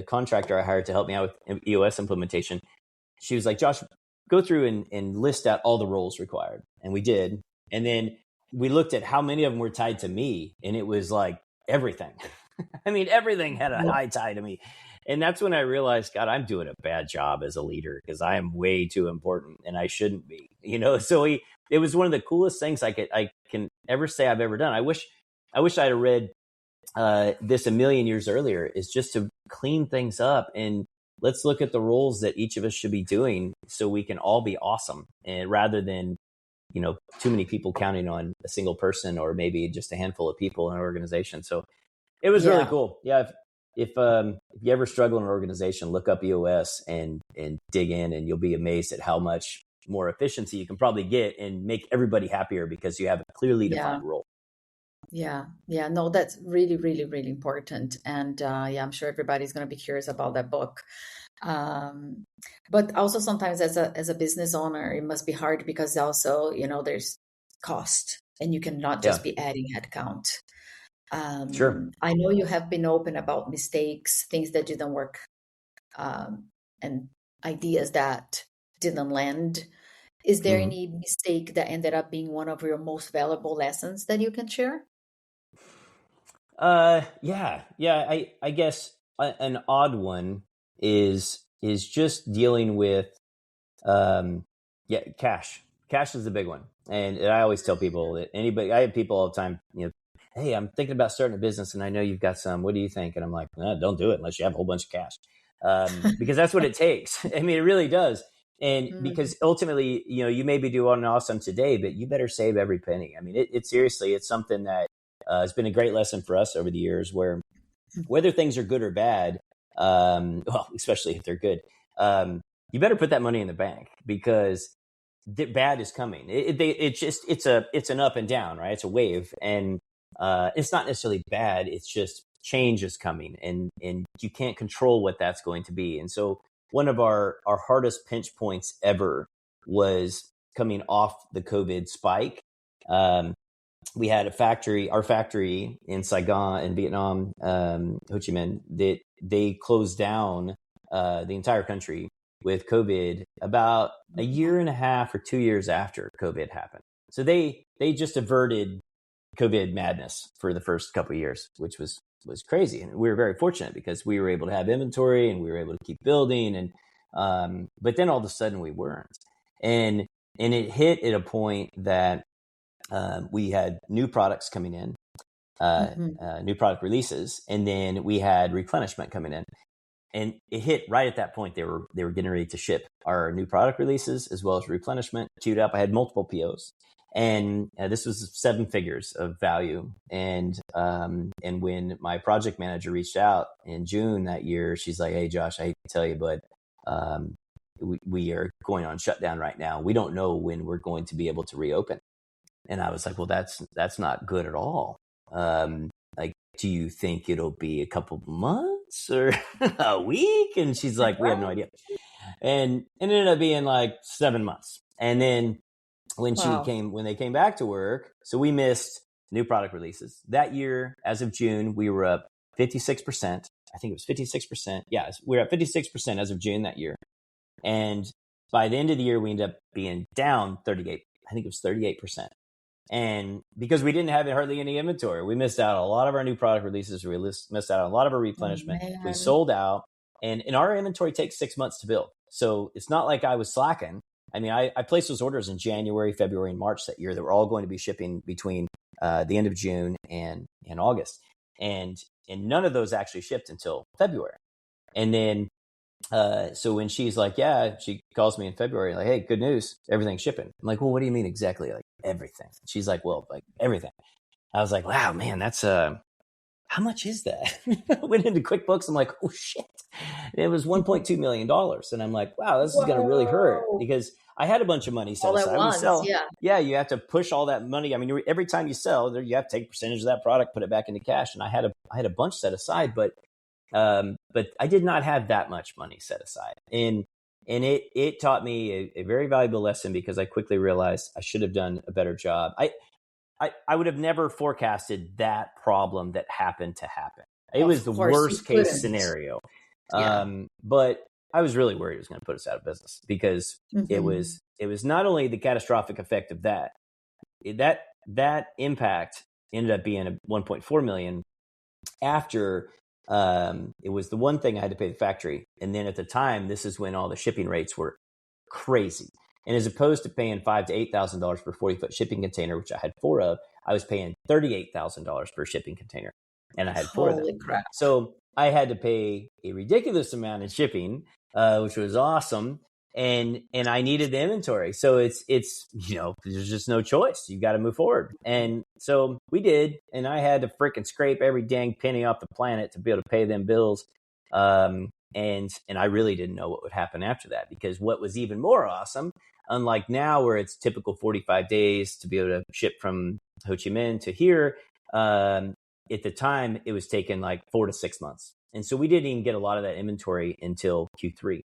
contractor I hired to help me out with EOS implementation, she was like, Josh, go through and list out all the roles required, and we did, and then we looked at how many of them were tied to me, and it was like everything. I mean, everything had a high tie to me. And that's when I realized, God, I'm doing a bad job as a leader because I am way too important and I shouldn't be, So it was one of the coolest things I can ever say I've ever done. I wish I'd have read this a million years earlier, is just to clean things up and let's look at the roles that each of us should be doing so we can all be awesome, and rather than too many people counting on a single person or maybe just a handful of people in an organization. So it was really cool. Yeah. If you ever struggle in an organization, look up EOS and dig in, and you'll be amazed at how much more efficiency you can probably get and make everybody happier because you have a clearly defined role.
Yeah. No, that's really, really, really important. And I'm sure everybody's going to be curious about that book. But also sometimes as a business owner, it must be hard because also, there's cost and you cannot just be adding headcount.
Sure.
I know you have been open about mistakes, things that didn't work, and ideas that didn't land. Is there any mistake that ended up being one of your most valuable lessons that you can share?
Yeah. I guess an odd one is just dealing with, cash. Cash is the big one. And I always tell people that I have people all the time, hey, I'm thinking about starting a business and I know you've got some, what do you think? And I'm like, no, don't do it unless you have a whole bunch of cash. Because that's what it takes. I mean, it really does. And because ultimately, you may be doing awesome today, but you better save every penny. I mean, it's seriously, it's something that has been a great lesson for us over the years, where whether things are good or bad, well, especially if they're good, you better put that money in the bank because the bad is coming. It's an up and down, right? It's a wave, and it's not necessarily bad. It's just change is coming, and you can't control what that's going to be. And so one of our hardest pinch points ever was coming off the COVID spike. We had our factory in Saigon in Vietnam, Ho Chi Minh, that they closed down the entire country with COVID about a year and a half or 2 years after COVID happened. So they just averted COVID madness for the first couple of years, which was crazy. And we were very fortunate because we were able to have inventory and we were able to keep building. And but then all of a sudden we weren't. And it hit at a point that we had new products coming in, new product releases, and then we had replenishment coming in. And it hit right at that point. They were getting ready to ship our new product releases as well as replenishment queued up. I had multiple POs, and this was 7 figures of value. And when my project manager reached out in June that year, she's like, "Hey, Josh, I hate to tell you, but we are going on shutdown right now. We don't know when we're going to be able to reopen." And I was like, "Well, that's not good at all." like, do you think it'll be a couple months or a week? And she's like, we have no idea. And it ended up being like 7 months. And then when they came back to work, so we missed new product releases that year. As of June, we were up 56%. I think it was 56%. Yeah, we were at 56% as of June that year. And by the end of the year, we ended up being down 38. I think it was 38%. And because we didn't have hardly any inventory, we missed out on a lot of our new product releases. We missed out on a lot of our replenishment. We sold out, and our inventory takes 6 months to build. So it's not like I was slacking. I mean, I placed those orders in January, February, and March that year that were all going to be shipping between the end of June and August. And none of those actually shipped until February. And then, so when she's like, yeah, she calls me in February, like, hey, good news, everything's shipping. I'm like, well, what do you mean exactly? Like everything. She's like, well, like everything. I was like, wow, man, that's, how much is that? I went into QuickBooks. I'm like, oh shit. And it was $1.2 million. And I'm like, wow, this is going to really hurt, because I had a bunch of money set
all
aside.
at once,
Yeah, you have to push all that money. I mean, every time you sell, you have to take a percentage of that product, put it back into cash. And I had a bunch set aside, but I did not have that much money set aside. And it taught me a very valuable lesson, because I quickly realized I should have done a better job. I would have never forecasted that problem that happened to happen. It was the worst case scenario. Yeah. But I was really worried it was going to put us out of business, because it was not only the catastrophic effect of that impact ended up being a 1.4 million after it was the one thing I had to pay the factory. And then at the time, this is when all the shipping rates were crazy. And as opposed to paying $5,000 to $8,000 per 40-foot shipping container, which I had 4 of, I was paying $38,000 per shipping container, and I had 4 of them.
Holy crap.
So I had to pay a ridiculous amount in shipping, which was awesome. And I needed the inventory. So it's there's just no choice. You got to move forward. And so we did. And I had to freaking scrape every dang penny off the planet to be able to pay them bills. And I really didn't know what would happen after that, because what was even more awesome, unlike now where it's typical 45 days to be able to ship from Ho Chi Minh to here, at the time it was taking like 4 to 6 months. And so we didn't even get a lot of that inventory until Q3.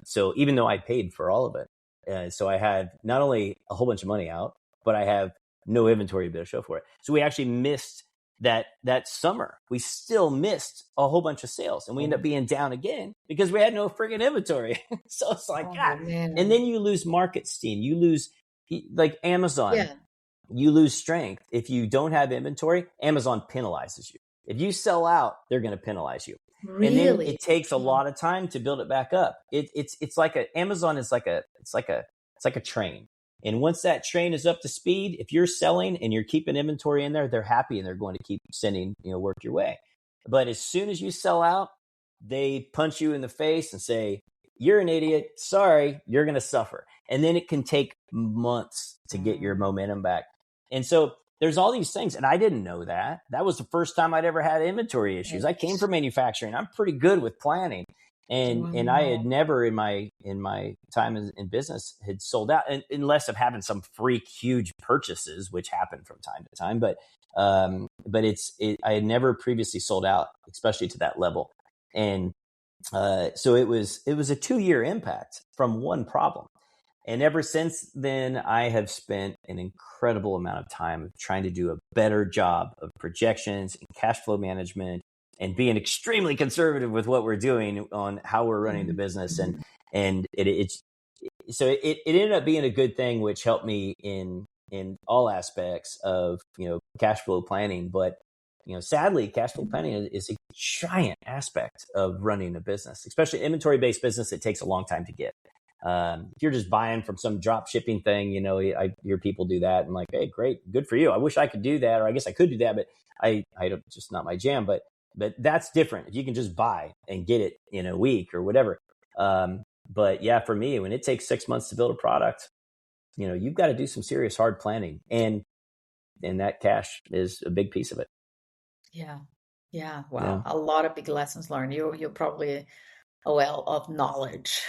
So even though I paid for all of it, so I had not only a whole bunch of money out, but I have no inventory to be able to show for it. So we actually missed that summer. We still missed a whole bunch of sales, and we ended up being down again because we had no friggin' inventory. So it's like, God. Man. And then you lose market steam. You lose, like Amazon. Yeah. You lose strength. If you don't have inventory, Amazon penalizes you. If you sell out, they're going to penalize you. Really? And then it takes a lot of time to build it back up. It's like Amazon is like a train. And once that train is up to speed, if you're selling and you're keeping inventory in there, they're happy and they're going to keep sending, work your way. But as soon as you sell out, they punch you in the face and say, you're an idiot. Sorry, you're going to suffer. And then it can take months to get your momentum back. And so there's all these things. And I didn't know that. That was the first time I'd ever had inventory issues. I came from manufacturing. I'm pretty good with planning. And I had never in my time in business had sold out, unless of having some freak huge purchases, which happen from time to time. But I had never previously sold out, especially to that level. And so it was a 2-year impact from one problem. And ever since then, I have spent an incredible amount of time trying to do a better job of projections and cash flow management, and being extremely conservative with what we're doing on how we're running the business. And it ended up being a good thing, which helped me in all aspects of, cash flow planning. But, sadly, cash flow planning is a giant aspect of running a business, especially inventory-based business. It takes a long time to get. If you're just buying from some drop shipping thing, I hear people do that and like, hey, great, good for you. I wish I could do that, or I guess I could do that, but I don't, just not my jam. But that's different. If you can just buy and get it in a week or whatever. But yeah, for me, when it takes 6 months to build a product, you've got to do some serious hard planning, and that cash is a big piece of it.
Yeah. Yeah. Wow. Yeah. A lot of big lessons learned. You're probably a well of knowledge.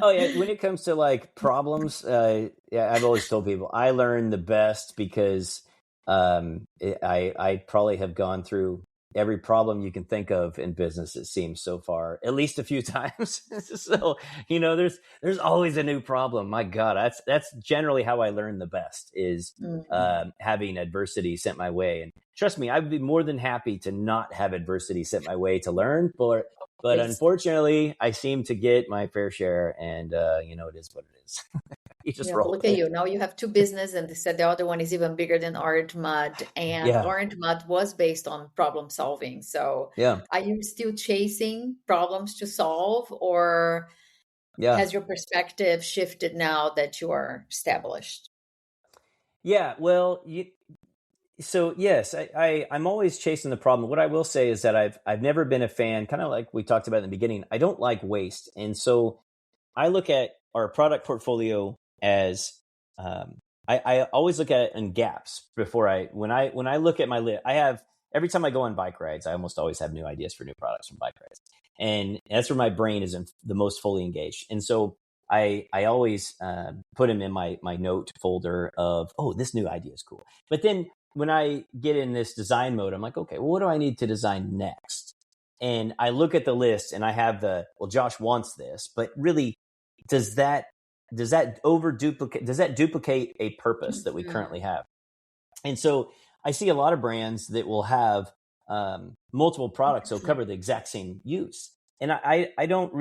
Oh yeah. When it comes to like problems, I've always told people I learn the best because I probably have gone through every problem you can think of in business, it seems, so far, at least a few times. So, there's always a new problem. My God, that's generally how I learn the best, is
Mm.
having adversity sent my way. And trust me, I'd be more than happy to not have adversity sent my way to learn. But
Always.
unfortunately, I seem to get my fair share, and it is what it is. You just
Yeah, but
roll
look
with
at
it.
you. Now you have two business, and they said the other one is even bigger than Orange Mud. And
Yeah,
Orange Mud was based on problem solving. So
yeah,
are you still chasing problems to solve, or
yeah.
has your perspective shifted now that you are established?
Yeah, well, so yes, I'm always chasing the problem. What I will say is that I've never been a fan, kind of like we talked about in the beginning. I don't like waste, and so I look at our product portfolio as I always look at it in gaps before when I look at my list. I have every time I go on bike rides, I almost always have new ideas for new products from bike rides, and that's where my brain is the most fully engaged. And so I always put them in my note folder of, oh, this new idea is cool. But then when I get in this design mode, I'm like, okay, well, what do I need to design next? And I look at the list and I have well, Josh wants this, but really, does that does that duplicate a purpose that we
Mhm.
currently have? And so I see a lot of brands that will have multiple products that will cover the exact same use. And I don't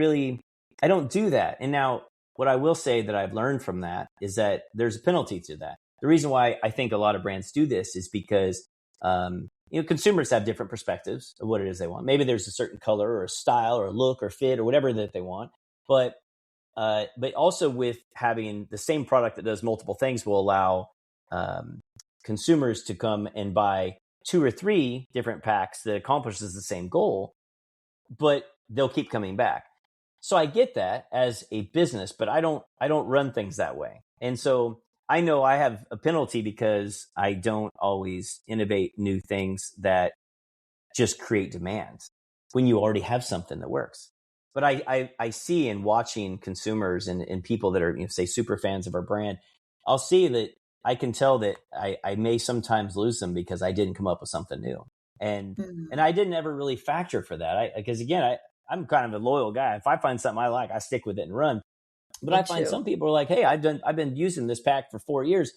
do that. And now what I will say that I've learned from that is that there's a penalty to that. The reason why I think a lot of brands do this is because consumers have different perspectives of what it is they want. Maybe there's a certain color or a style or a look or fit or whatever that they want. But also with having the same product that does multiple things will allow um, consumers to come and buy two or three different packs that accomplishes the same goal, but they'll keep coming back. So I get that as a business, but I don't run things that way. And so I know I have a penalty because I don't always innovate new things that just create demand when you already have something that works. But I see in watching consumers and people that are, say, super fans of our brand, I'll see that I can tell that I may sometimes lose them because I didn't come up with something new. And
Mhm.
I didn't ever really factor for that. Because again, I'm kind of a loyal guy. If I find something I like, I stick with it and run. But
Me
I find
too.
some people are like, hey, I've been using this pack for 4 years.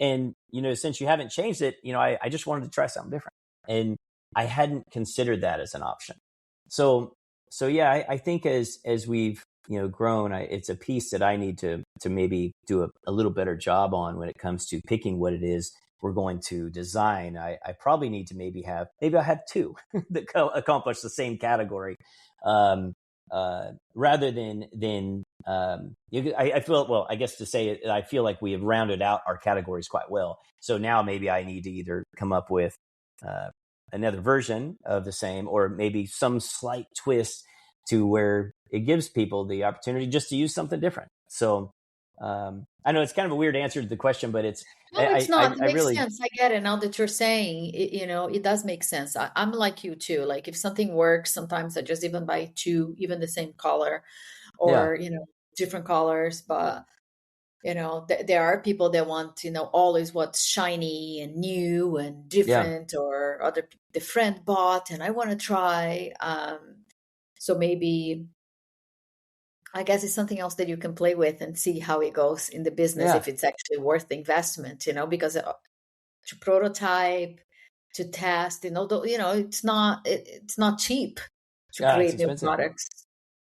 And, since you haven't changed it, I just wanted to try something different. And I hadn't considered that as an option. So, so yeah, I think as we've, grown, it's a piece that I need to maybe do a little better job on when it comes to picking what it is we're going to design. I probably need to maybe I have two that accomplish the same category. Rather than I feel, well, I guess to say it, I feel like we have rounded out our categories quite well. So now maybe I need to either come up with uh, another version of the same, or maybe some slight twist to where it gives people the opportunity just to use something different. So I know it's kind of a weird answer to the question, but it's
No, it's not. It
I
makes
really,
sense. I get it now that you're saying it, it does make sense. I'm like you too. Like if something works, sometimes I just even buy two, even the same color
yeah,
or, different colors. But, there are people that want, always what's shiny and new and
yeah,
different, or the friend bought and I want to try. So maybe I guess it's something else that you can play with and see how it goes in the business,
yeah.
if it's actually worth the investment, because to prototype, to test, it's not cheap to
Yeah, it's
create new
expensive.
products.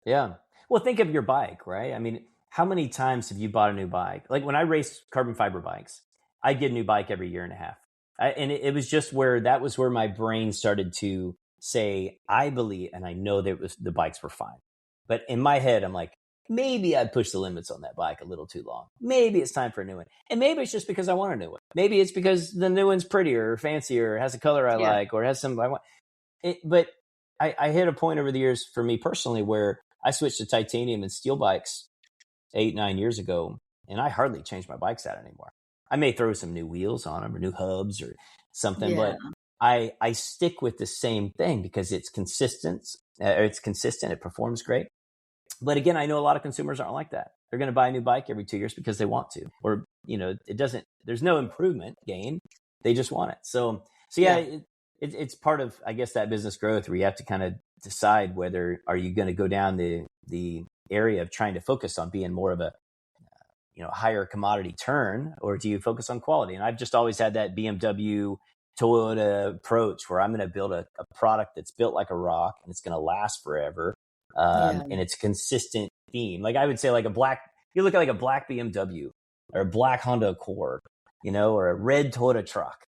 Yeah. Well, think of your bike, right? I mean, how many times have you bought a new bike? Like when I raced carbon fiber bikes, I get a new bike every year and a half. And it was just that was where my brain started to say, I believe, and I know that the bikes were fine. But in my head, I'm like, maybe I pushed the limits on that bike a little too long. Maybe it's time for a new one. And maybe it's just because I want a new one. Maybe it's because the new one's prettier or fancier or has a color I
Yeah.
like or has some I want. But I hit a point over the years for me personally where I switched to titanium and steel bikes 8, 9 years ago, and I hardly change my bikes out anymore. I may throw some new wheels on them or new hubs or something,
Yeah.
but I stick with the same thing because it's consistent. It's consistent. It performs great. But again, I know a lot of consumers aren't like that. They're going to buy a new bike every 2 years because they want to, or it doesn't. There's no improvement gain. they just want it. So yeah, it's part of, I guess, that business growth where you have to kind of decide whether are you going to go down the area of trying to focus on being more of a higher commodity turn, or do you focus on quality? And I've just always had that BMW Toyota approach where I'm going to build a product that's built like a rock and it's going to last forever. And it's a consistent theme. Like I would say, like you look at like a black BMW or a black Honda Accord, or a red Toyota truck.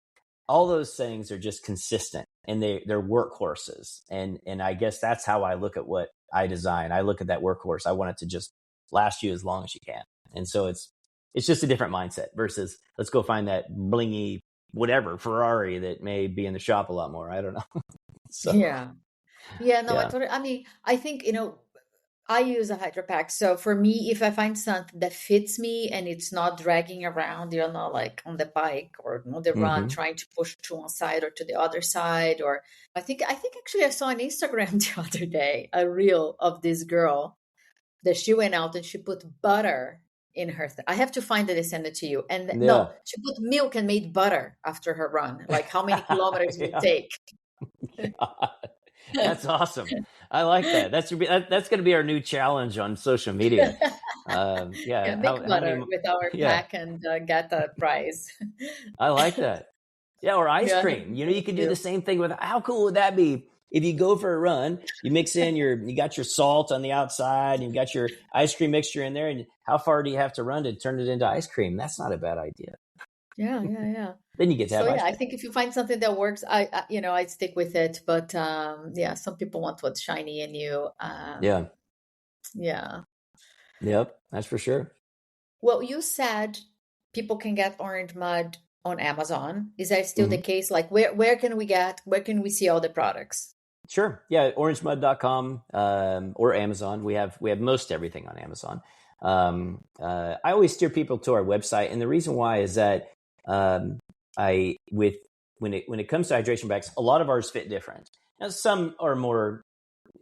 All those things are just consistent, and they're workhorses. And I guess that's how I look at what I design. I look at that workhorse. I want it to just last you as long as you can. And so it's just a different mindset versus let's go find that blingy whatever Ferrari that may be in the shop a lot more. I don't know. So
no, I mean, I think, I use a Hydro Pack. So for me, if I find something that fits me and it's not dragging around, like on the bike or on the run, trying to push to one side or to the other side, or I think actually I saw on Instagram the other day a reel of this girl that she went out and she put butter in her. I have to find it and send it to you. And no, she put milk and made butter after her run. Like how many kilometers did it take?
That's awesome. I like that. That's going to be our new challenge on social media.
Make butter with our pack and get a prize.
I like that. Yeah, or ice cream. You can do the same thing with. How cool would that be if you go for a run? You mix in you got your salt on the outside, and you got your ice cream mixture in there, and how far do you have to run to turn it into ice cream? That's not a bad idea.
Yeah.
Then you get to have ice cream.
I think if you find something that works, I'd stick with it. But some people want what's shiny in you.
Yep, that's for sure.
Well, you said people can get Orange Mud on Amazon. Is that still the case? Like where can we see all the products?
Sure. Yeah, orangemud.com or Amazon. We have most everything on Amazon. I always steer people to our website, and the reason why is that when it comes to hydration bags, a lot of ours fit different. Now, some are more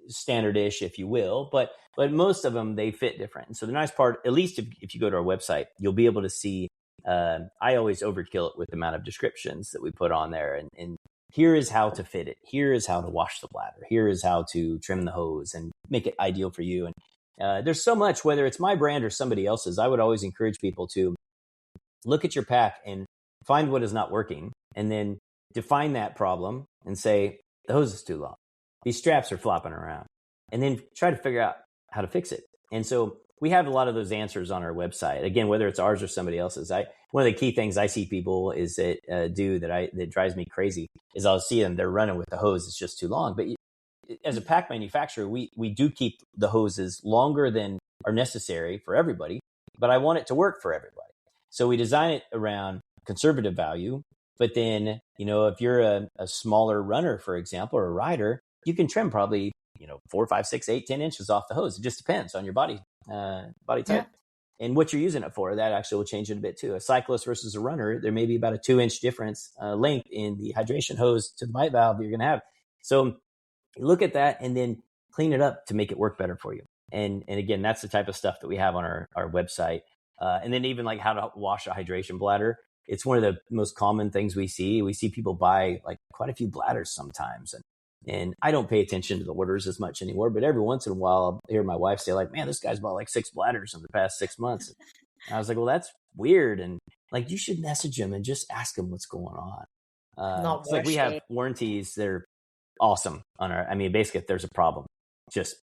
standard-ish, if you will, but most of them, they fit different. And so the nice part, at least if you go to our website, you'll be able to see. I always overkill it with the amount of descriptions that we put on there, and here is how to fit it. Here is how to wash the bladder. Here is how to trim the hose and make it ideal for you. And there's so much, whether it's my brand or somebody else's. I would always encourage people to look at your pack and find what is not working, and then define that problem and say, the hose is too long. These straps are flopping around, and then try to figure out how to fix it. And so we have a lot of those answers on our website. Again, whether it's ours or somebody else's. One of the key things I see people is that drives me crazy is I'll see them, they're running with the hose. It's just too long. But as a pack manufacturer, we do keep the hoses longer than are necessary for everybody, but I want it to work for everybody. So we design it around conservative value. But then, if you're a smaller runner, for example, or a rider, you can trim probably, 4, 5, 6, 8, 10 inches off the hose. It just depends on your body type and what you're using it for. That actually will change it a bit too. A cyclist versus a runner, there may be about a 2-inch difference length in the hydration hose to the bite valve that you're going to have. So look at that and then clean it up to make it work better for you. And again, that's the type of stuff that we have on our website. And then even like how to wash a hydration bladder. It's one of the most common things we see. We see people buy like quite a few bladders sometimes. And I don't pay attention to the orders as much anymore, but every once in a while I'll hear my wife say like, man, this guy's bought like 6 bladders in the past 6 months. And I was like, well, that's weird. And like, you should message him and just ask him what's going on. It's like we have warranties. They're awesome on basically if there's a problem, just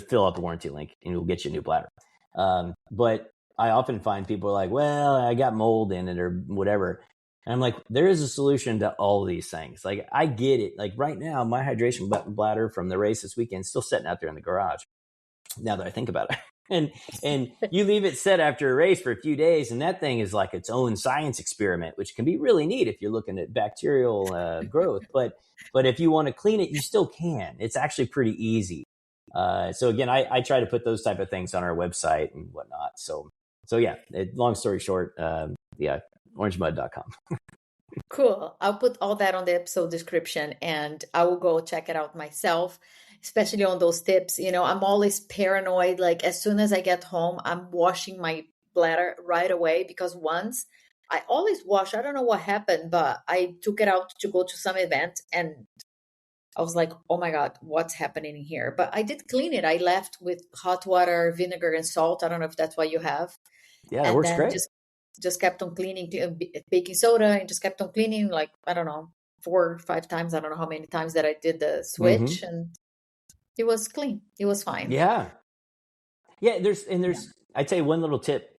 fill out the warranty link and we'll get you a new bladder. But I often find people are like, well, I got mold in it or whatever. And I'm like, there is a solution to all of these things. Like, I get it. Like right now, my hydration bladder from the race this weekend is still sitting out there in the garage. Now that I think about it, and you leave it set after a race for a few days, and that thing is like its own science experiment, which can be really neat if you're looking at bacterial growth. But if you want to clean it, you still can. It's actually pretty easy. So again, I try to put those type of things on our website and whatnot. So yeah, long story short, orangemud.com.
Cool. I'll put all that on the episode description and I will go check it out myself, especially on those tips. I'm always paranoid. Like as soon as I get home, I'm washing my bladder right away because once I always wash. I don't know what happened, but I took it out to go to some event and I was like, oh my God, what's happening here? But I did clean it. I left with hot water, vinegar, and salt. I don't know if that's what you have.
Yeah, it
And
works
then
great.
just kept on cleaning baking soda and just kept on cleaning like, I don't know, 4 or 5 times. I don't know how many times that I did the
Hmm.
switch and it was clean. It was fine.
Yeah. Yeah,
Yeah.
I tell you one little tip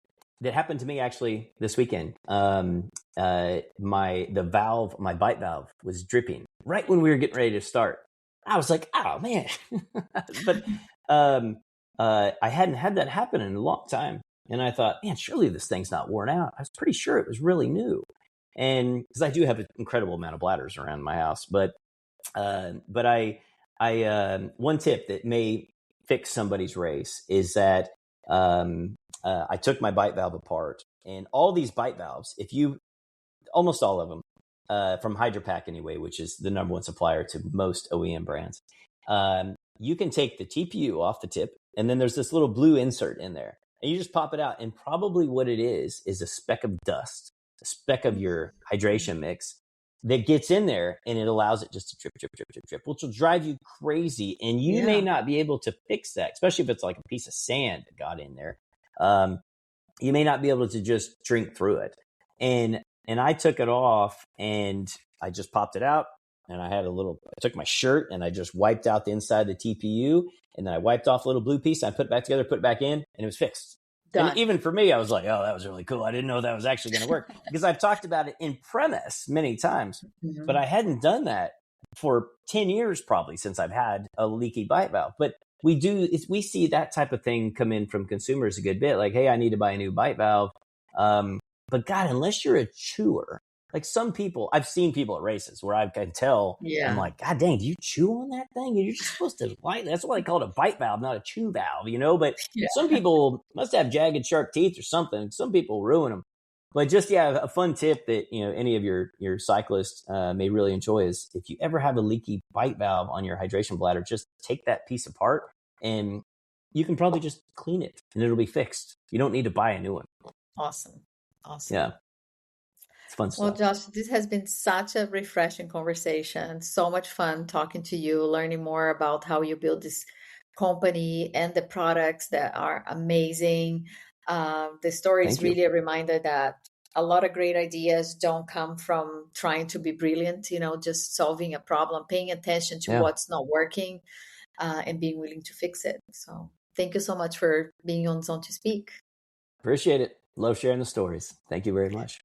that happened to me actually this weekend. My bite valve was dripping right when we were getting ready to start. I was like, oh man. But um I hadn't had that happen in a long time. And I thought, man, surely this thing's not worn out. I was pretty sure it was really new. And because I do have an incredible amount of bladders around my house, but one tip that may fix somebody's race is that I took my bite valve apart, and all these bite valves, almost all of them, from Hydropack anyway, which is the number one supplier to most OEM brands, you can take the TPU off the tip, and then there's this little blue insert in there, and you just pop it out, and probably what it is a speck of dust, a speck of your hydration mix that gets in there, and it allows it just to drip, drip, drip, drip, drip, which will drive you crazy. And you may
Yeah.
not be able to fix that, especially if it's like a piece of sand that got in there. Um, you may not be able to just drink through it. And I took it off and I just popped it out. And I took my shirt and I just wiped out the inside of the TPU. And then I wiped off a little blue piece. I put it back together, put it back in, and it was fixed. And
Done.
even for me, I was like, oh, that was really cool. I didn't know that was actually going to work because I've talked about it in premise many times, but
Mhm.
I hadn't done that for 10 years probably since I've had a leaky bite valve. But we see that type of thing come in from consumers a good bit. Like, hey, I need to buy a new bite valve. But God, unless you're a chewer, like some people, I've seen people at races where I can tell, I'm
Yeah.
like, God dang, do you chew on that thing? You're just supposed to that's why they call it a bite valve, not a chew valve, But
Yeah.
some people must have jagged, sharp teeth or something. Some people ruin them. But just, yeah, a fun tip that, any of your cyclists may really enjoy is if you ever have a leaky bite valve on your hydration bladder, just take that piece apart and you can probably just clean it and it'll be fixed. You don't need to buy a new one.
Awesome. Awesome.
Yeah, it's fun
Well,
stuff.
Josh, this has been such a refreshing conversation. So much fun talking to you, learning more about how you build this company and the products that are amazing. The story is
Thank you.
really a reminder that a lot of great ideas don't come from trying to be brilliant, just solving a problem, paying attention to
Yeah,
what's not working, and being willing to fix it. So thank you so much for being on Zone to Speak.
appreciate it. Love sharing the stories. Thank you very much.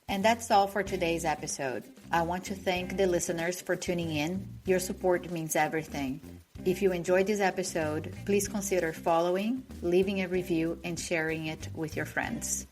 And that's all for today's episode. I want to thank the listeners for tuning in. Your support means everything. If you enjoyed this episode, please consider following, leaving a review, and sharing it with your friends.